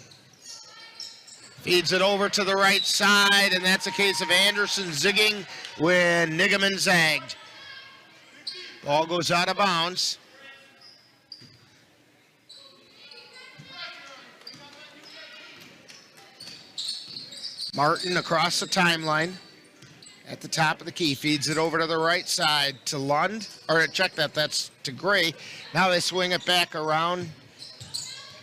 Feeds it over to the right side, and that's a case of Anderson zigging when Nigaman zagged. Ball goes out of bounds. Martin across the timeline at the top of the key. Feeds it over to the right side to Lund. Or check that, that's to Gray. Now they swing it back around.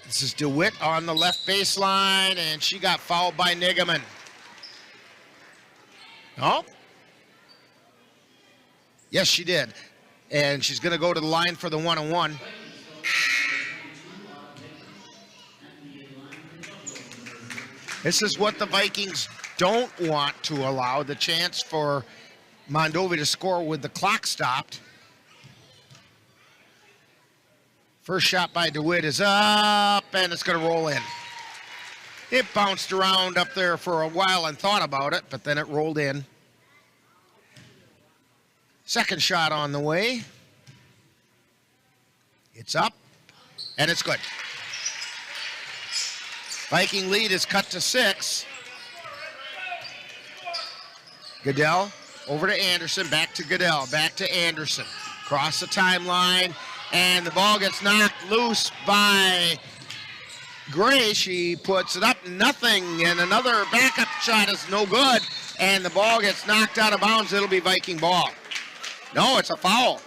This is DeWitt on the left baseline, and she got fouled by Nigaman. Oh. Yes, she did. And she's going to go to the line for the 1-on-1. This is what the Vikings don't want to allow, the chance for Mondovi to score with the clock stopped. First shot by DeWitt is up, and it's going to roll in. It bounced around up there for a while and thought about it, but then it rolled in. Second shot on the way. It's up, and it's good. Viking lead is cut to 6. Goodell over to Anderson, back to Goodell, back to Anderson. Across the timeline, and the ball gets knocked loose by Gray. She puts it up, nothing, and another backup shot is no good, and the ball gets knocked out of bounds. It'll be Viking ball. No, it's a foul.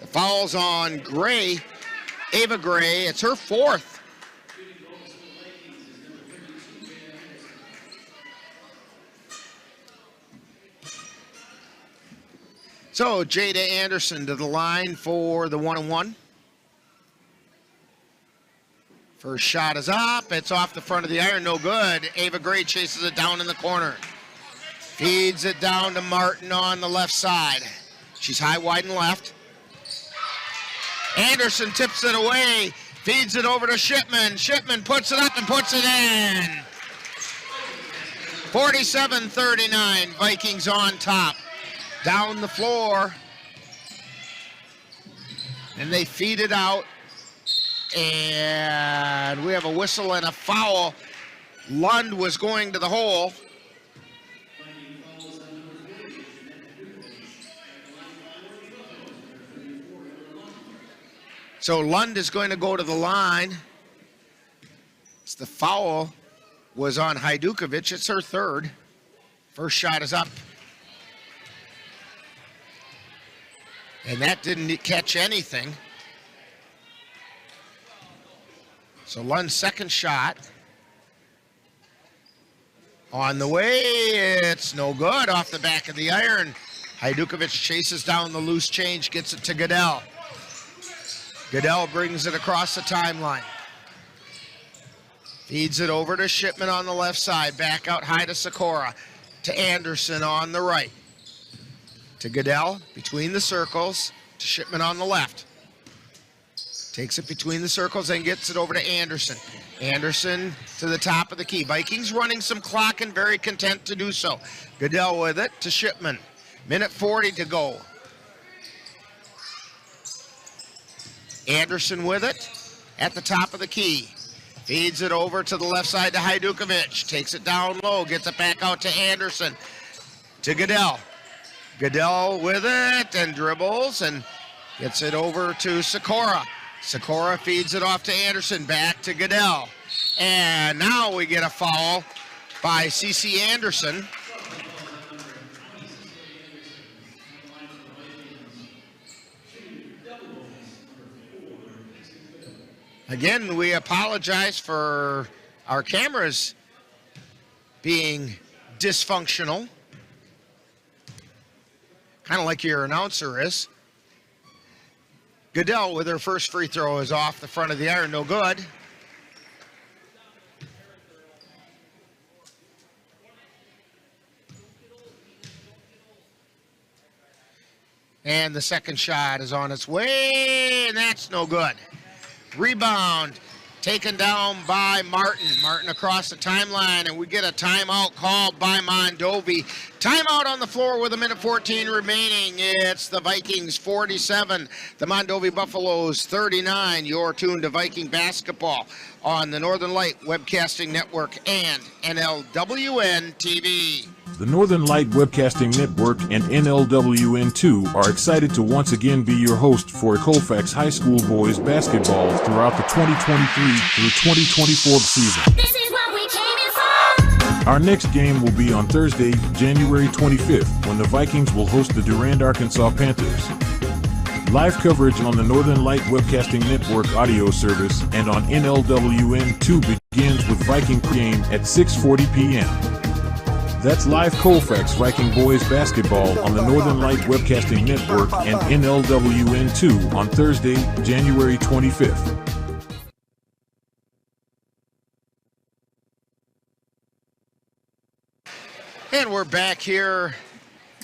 The foul's on Gray, Ava Gray. It's her 4th. So Jada Anderson to the line for the 1-on-1. First shot is up. It's off the front of the iron. No good. Ava Gray chases it down in the corner. Feeds it down to Martin on the left side. She's high, wide, and left. Anderson tips it away. Feeds it over to Shipman. Shipman puts it up and puts it in. 47-39. Vikings on top. Down the floor. And they feed it out. And we have a whistle and a foul. Lund was going to the hole. So Lund is going to go to the line. It's the foul was on Hajdukovic. It's her 3rd. First shot is up. And that didn't catch anything. So Lund's second shot. On the way, it's no good. Off the back of the iron. Hajdukovic chases down the loose change, gets it to Goodell. Goodell brings it across the timeline. Feeds it over to Shipman on the left side. Back out high to Sikora. To Anderson on the right. To Goodell, between the circles, to Shipman on the left. Takes it between the circles and gets it over to Anderson. Anderson to the top of the key. Vikings running some clock and very content to do so. Goodell with it to Shipman. Minute 40 to go. Anderson with it at the top of the key. Feeds it over to the left side to Hajdukovic. Takes it down low, gets it back out to Anderson. To Goodell. Goodell with it and dribbles and gets it over to Sikora. Sikora feeds it off to Anderson, back to Goodell. And now we get a foul by CeCe Anderson. Again, we apologize for our cameras being dysfunctional. Kind of like your announcer is. Goodell with her first free throw is off the front of the iron, no good. And the second shot is on its way, and that's no good. Rebound taken down by Martin. Martin across the timeline, and we get a timeout called by Mondovi. Timeout on the floor with 1:14 remaining. It's the Vikings 47, the Mondovi Buffaloes 39. You're tuned to Viking basketball on the Northern Light Webcasting Network and NLWN-TV. The Northern Light Webcasting Network and NLWN-2 are excited to once again be your host for Colfax High School boys basketball throughout the 2023 through 2024 season. This is what we came in for. Our next game will be on Thursday, January 25th, when the Vikings will host the Durand, Arkansas Panthers. Live coverage on the Northern Light Webcasting Network audio service and on NLWN-2 begins with Viking pregame at 6:40 p.m. That's live Colfax Viking boys basketball on the Northern Light Webcasting Network and NLWN-2 on Thursday, January 25th. And we're back here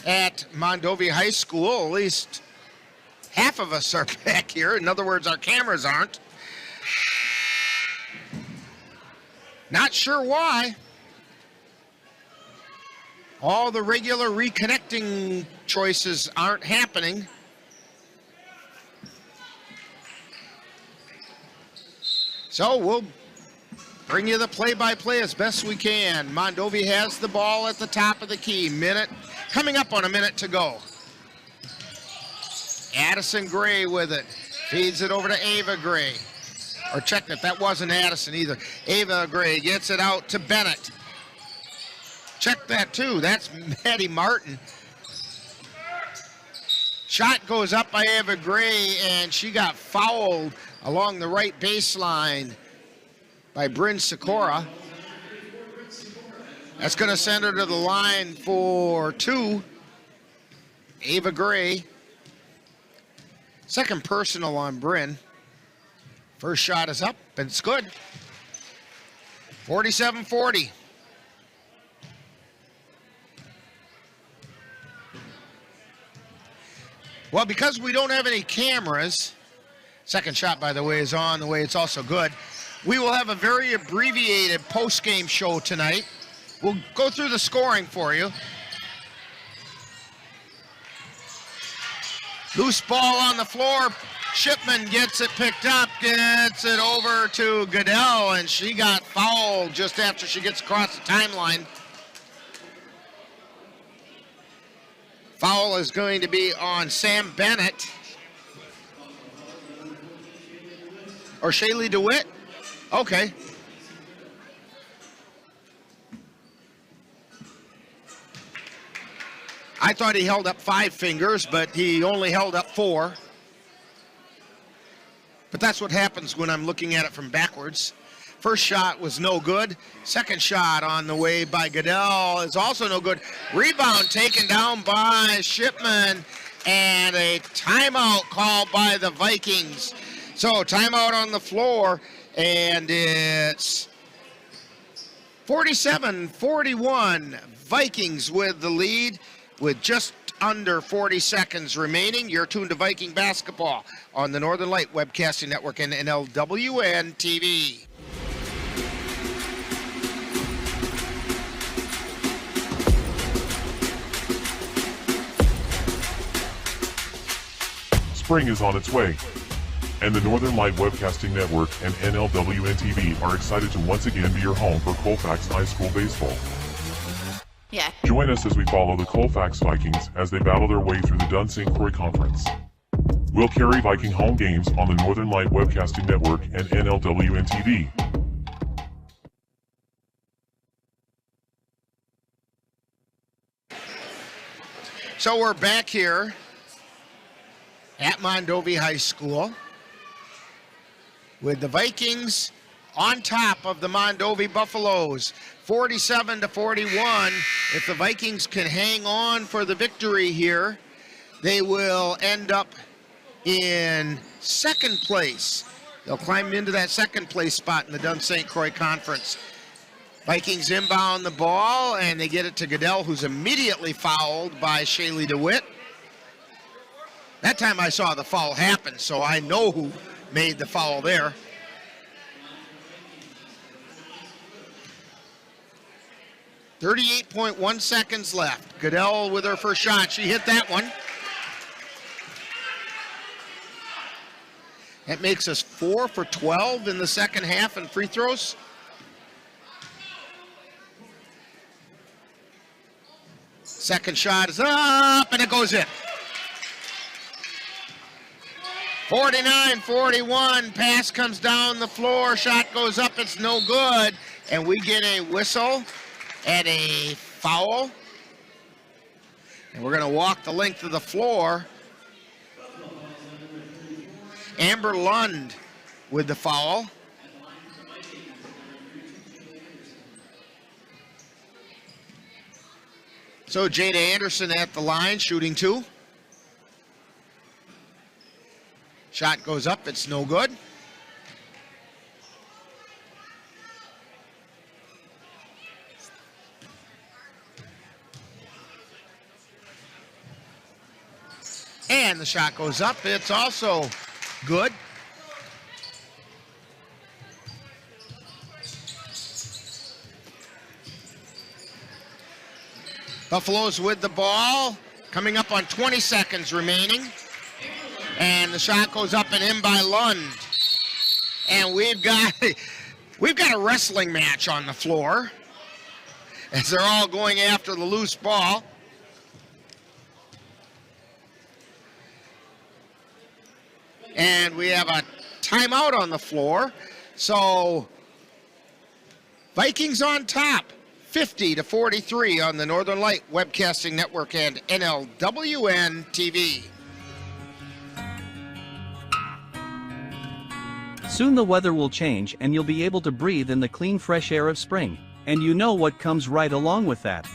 at Mondovi High School. At least half of us are back here. In other words, our cameras aren't. Not sure why. All the regular reconnecting choices aren't happening. So we'll bring you the play-by-play as best we can. Mondovi has the ball at the top of the key. Coming up on a minute to go. Addison Gray with it. Feeds it over to Ava Gray. Or check that wasn't Addison either. Ava Gray gets it out to Bennett. Check that too, that's Maddie Martin. Shot goes up by Ava Gray, and she got fouled along the right baseline by Bryn Sikora. That's gonna send her to the line for two. Ava Gray. Second personal on Bryn. First shot is up, and it's good. 47-40. Well, because we don't have any cameras, second shot, by the way, is on the way. It's also good. We will have a very abbreviated post-game show tonight. We'll go through the scoring for you. Loose ball on the floor. Shipman gets it picked up, gets it over to Goodell, and she got fouled just after she gets across the timeline. Foul is going to be on Sam Bennett. Or Shaylee DeWitt? Okay. I thought he held up 5 fingers, but he only held up 4. But that's what happens when I'm looking at it from backwards. First shot was no good. Second shot on the way by Goodell is also no good. Rebound taken down by Shipman, and a timeout called by the Vikings. So timeout on the floor, and it's 47-41. Vikings with the lead with just under 40 seconds remaining. You're tuned to Viking basketball on the Northern Light Webcasting Network and NLWN-TV. Spring is on its way, and the Northern Light Webcasting Network and NLWN-TV are excited to once again be your home for Colfax High School baseball. Yeah. Join us as we follow the Colfax Vikings as they battle their way through the Dunsink Croix Conference. We'll carry Viking home games on the Northern Light Webcasting Network and NLWN-TV. So we're back here at Mondovi High School with the Vikings on top of the Mondovi Buffaloes, 47-41. If the Vikings can hang on for the victory here, they will end up in second place. They'll climb into that second place spot in the Dunn St. Croix Conference. Vikings inbound the ball, and they get it to Goodell, who's immediately fouled by Shaylee DeWitt. That time I saw the foul happen, so I know who made the foul there. .38 seconds left. Goodell with her first shot. She hit that one. That makes us 4 for 12 in the second half in free throws. Second shot is up, and it goes in. 49-41, pass comes down the floor, shot goes up, it's no good, and we get a whistle and a foul. And we're going to walk the length of the floor. Amber Lund with the foul. So Jada Anderson at the line, shooting 2. Shot goes up, it's no good. And the shot goes up, it's also good. Buffaloes with the ball, coming up on 20 seconds remaining. And the shot goes up and in by Lund. And we've got a wrestling match on the floor as they're all going after the loose ball. And we have a timeout on the floor. So Vikings on top, 50-43 on the Northern Light Webcasting Network and NLWN-TV. Soon the weather will change and you'll be able to breathe in the clean fresh air of spring. And you know what comes right along with that.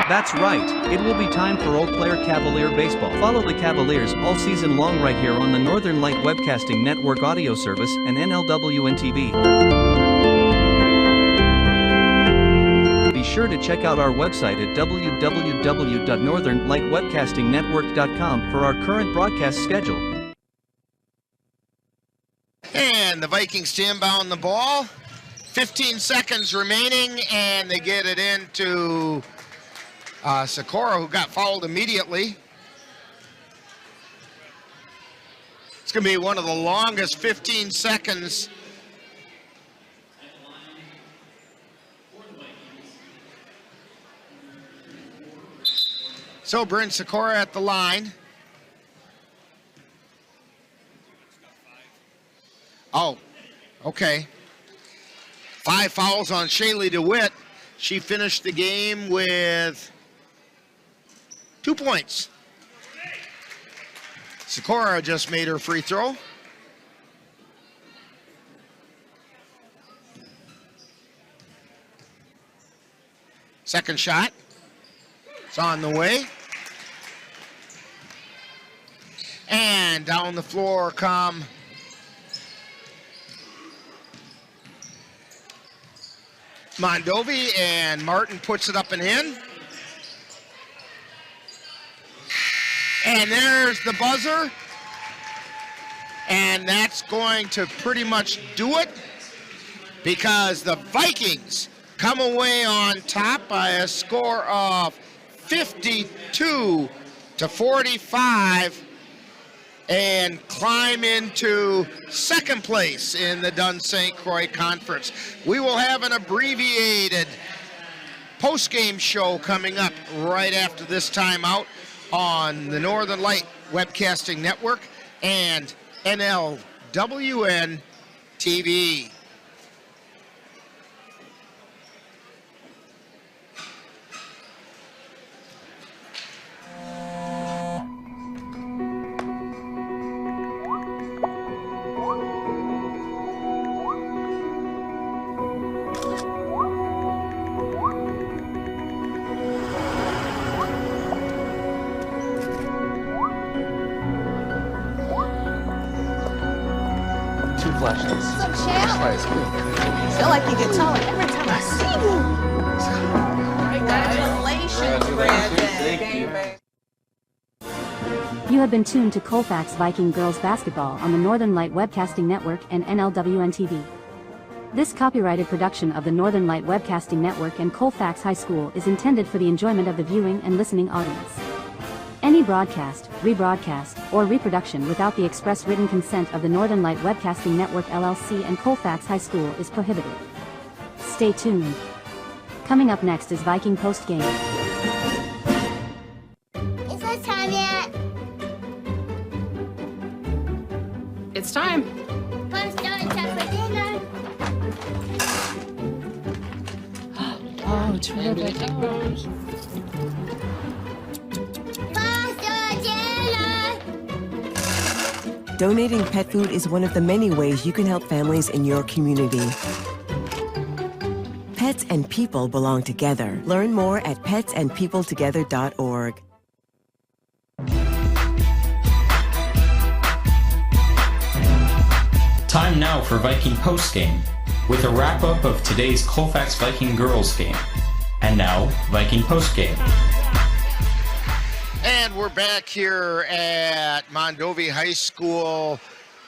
That's right, it will be time for Eau Claire Cavalier Baseball. Follow the Cavaliers all season long right here on the Northern Light Webcasting Network audio service and NLWN-TV. Be sure to check out our website at www.northernlightwebcastingnetwork.com for our current broadcast schedule. And the Vikings to inbound the ball. 15 seconds remaining, and they get it into Sikora, who got fouled immediately. It's going to be one of the longest 15 seconds. So Bryn Sikora at the line. Oh, okay. 5 fouls on Shaylee DeWitt. She finished the game with 2 points. Sikora just made her free throw. Second shot. It's on the way. And down the floor come Mondovi, and Martin puts it up and in. And there's the buzzer. And that's going to pretty much do it, because the Vikings come away on top by a score of 52-45 and climb into second place in the Dunn St. Croix Conference. We will have an abbreviated post-game show coming up right after this timeout on the Northern Light Webcasting Network and NLWN-TV. flashes. What's up, champ? Nice. I feel like you get taller every time I see you. Congratulations, Brandon. Thank you. You have been tuned to Colfax Viking Girls Basketball on the Northern Light Webcasting Network and NLWN-TV. This copyrighted production of the Northern Light Webcasting Network and Colfax High School is intended for the enjoyment of the viewing and listening audience. Any broadcast, rebroadcast, or reproduction without the express written consent of the Northern Light Webcasting Network LLC and Colfax High School is prohibited. Stay tuned. Coming up next is Viking Post Game. Is it time yet? It's time. Postponed time for dinner. Oh, terrific. Donating pet food is one of the many ways you can help families in your community. Pets and people belong together. Learn more at petsandpeopletogether.org. Time now for Viking Postgame, with a wrap-up of today's Colfax Viking Girls game. And now, Viking Postgame. And we're back here at Mondovi High School,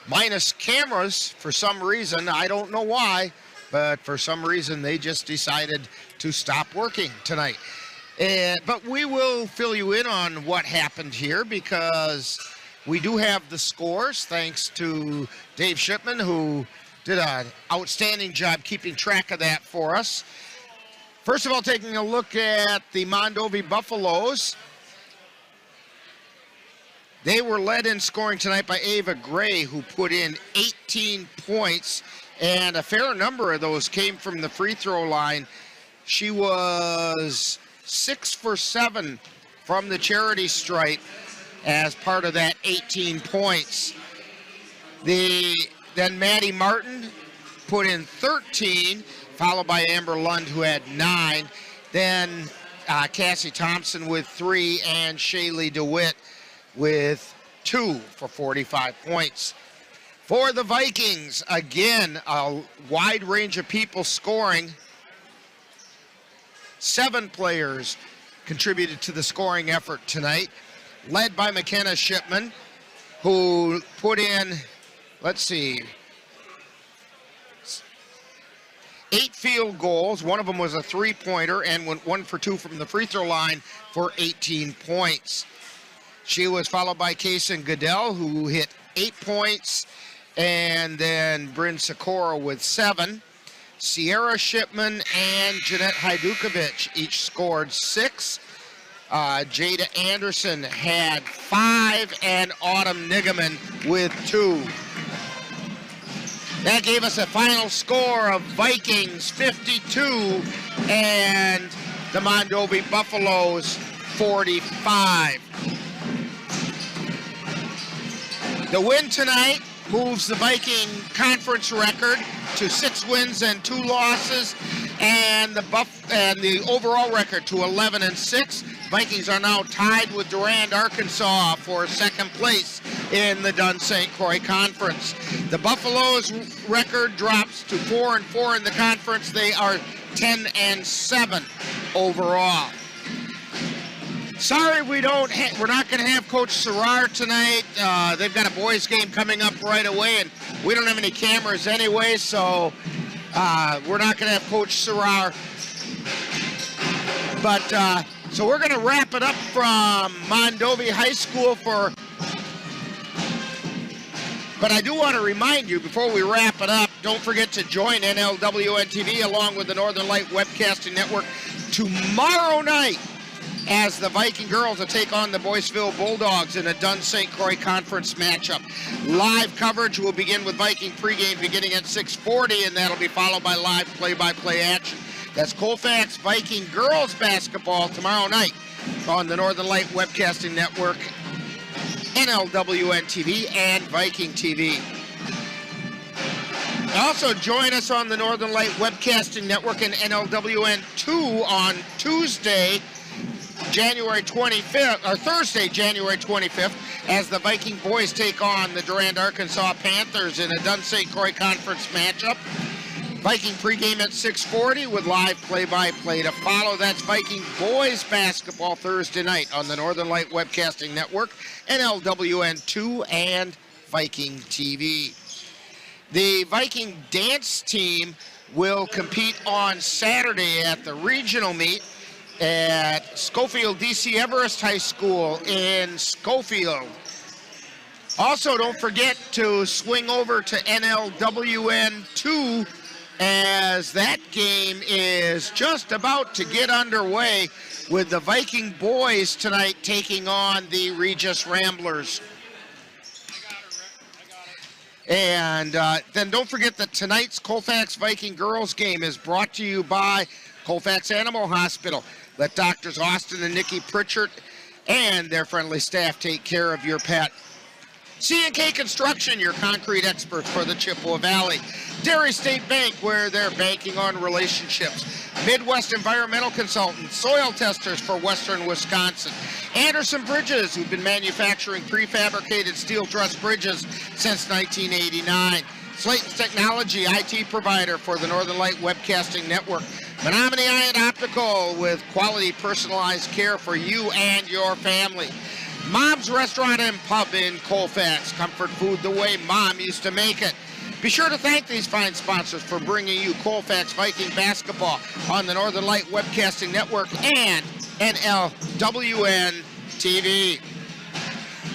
minus cameras for some reason. I don't know why, but for some reason they just decided to stop working tonight. But we will fill you in on what happened here because we do have the scores, thanks to Dave Shipman, who did an outstanding job keeping track of that for us. First of all, taking a look at the Mondovi Buffaloes. They were led in scoring tonight by Ava Gray, who put in 18 points, and a fair number of those came from the free throw line. She was 6 for 7 from the charity stripe as part of that 18 points. Then Maddie Martin put in 13, followed by Amber Lund, who had 9. Then Cassie Thompson with 3, and Shaylee DeWitt with 2 for 45 points. For the Vikings, again, a wide range of people scoring. 7 players contributed to the scoring effort tonight, led by McKenna Shipman, who put in, 8 field goals. One of them was a three-pointer and went 1 for 2 from the free throw line for 18 points. She was followed by Kaysen Goodell, who hit 8 points, and then Bryn Sikora with 7. Sierra Shipman and Jeanette Hajdukovic each scored 6. Jada Anderson had 5, and Autumn Nigaman with 2. That gave us a final score of Vikings 52 and the Mondovi Buffaloes 45. The win tonight moves the Viking conference record to 6 wins and 2 losses, and the overall record to 11-6. Vikings are now tied with Durand, Arkansas for second place in the Dunn St. Croix Conference. The Buffaloes record drops to 4-4 in the conference. They are 10-7 overall. Sorry we're not going to have Coach Serrar tonight. They've got a boys game coming up right away, and we don't have any cameras anyway, so we're not going to have Coach Serrar. But so we're going to wrap it up from Mondovi High School But I do want to remind you, before we wrap it up, don't forget to join NLWN-TV along with the Northern Light Webcasting Network tomorrow night as the Viking girls will take on the Boyceville Bulldogs in a Dunn St. Croix Conference matchup. Live coverage will begin with Viking pregame beginning at 6:40, and that'll be followed by live play-by-play action. That's Colfax Viking Girls Basketball tomorrow night on the Northern Light Webcasting Network, NLWN-TV, and Viking TV. Also join us on the Northern Light Webcasting Network and NLWN2 on Tuesday January 25th, or Thursday, January 25th, as the Viking boys take on the Durand, Arkansas Panthers in a Dunn St. Croix Conference matchup. Viking pregame at 6:40 with live play-by-play to follow. That's Viking boys basketball Thursday night on the Northern Light Webcasting Network, NLWN-2 and Viking TV. The Viking dance team will compete on Saturday at the regional meet at Schofield DC Everest High School in Schofield. Also, don't forget to swing over to NLWN-2 as that game is just about to get underway with the Viking boys tonight taking on the Regis Ramblers. And then don't forget that tonight's Colfax Viking Girls game is brought to you by Colfax Animal Hospital. Let Doctors Austin and Nikki Pritchard and their friendly staff take care of your pet. C&K Construction, your concrete experts for the Chippewa Valley. Dairy State Bank, where they're banking on relationships. Midwest Environmental Consultants, soil testers for Western Wisconsin. Anderson Bridges, who've been manufacturing prefabricated steel truss bridges since 1989. Slayton's Technology, IT provider for the Northern Light Webcasting Network. Menominee Eye and Optical, with quality personalized care for you and your family. Mom's Restaurant and Pub in Colfax. Comfort food the way Mom used to make it. Be sure to thank these fine sponsors for bringing you Colfax Viking basketball on the Northern Light Webcasting Network and NLWN-TV.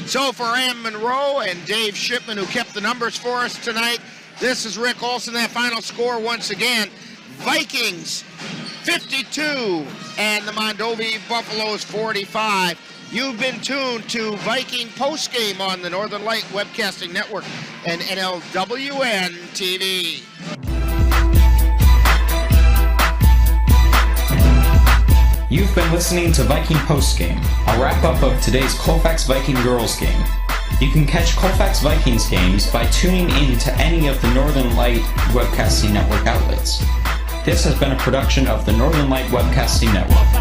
So for Ann Monroe and Dave Shipman, who kept the numbers for us tonight, this is Rick Olson. That final score once again, Vikings 52 and the Mondovi Buffaloes 45. You've been tuned to Viking Postgame on the Northern Light Webcasting Network and NLWN-TV. You've been listening to Viking Postgame, a wrap-up of today's Colfax Viking Girls game. You can catch Colfax Vikings games by tuning in to any of the Northern Light Webcasting Network outlets. This has been a production of the Northern Light Webcasting Network.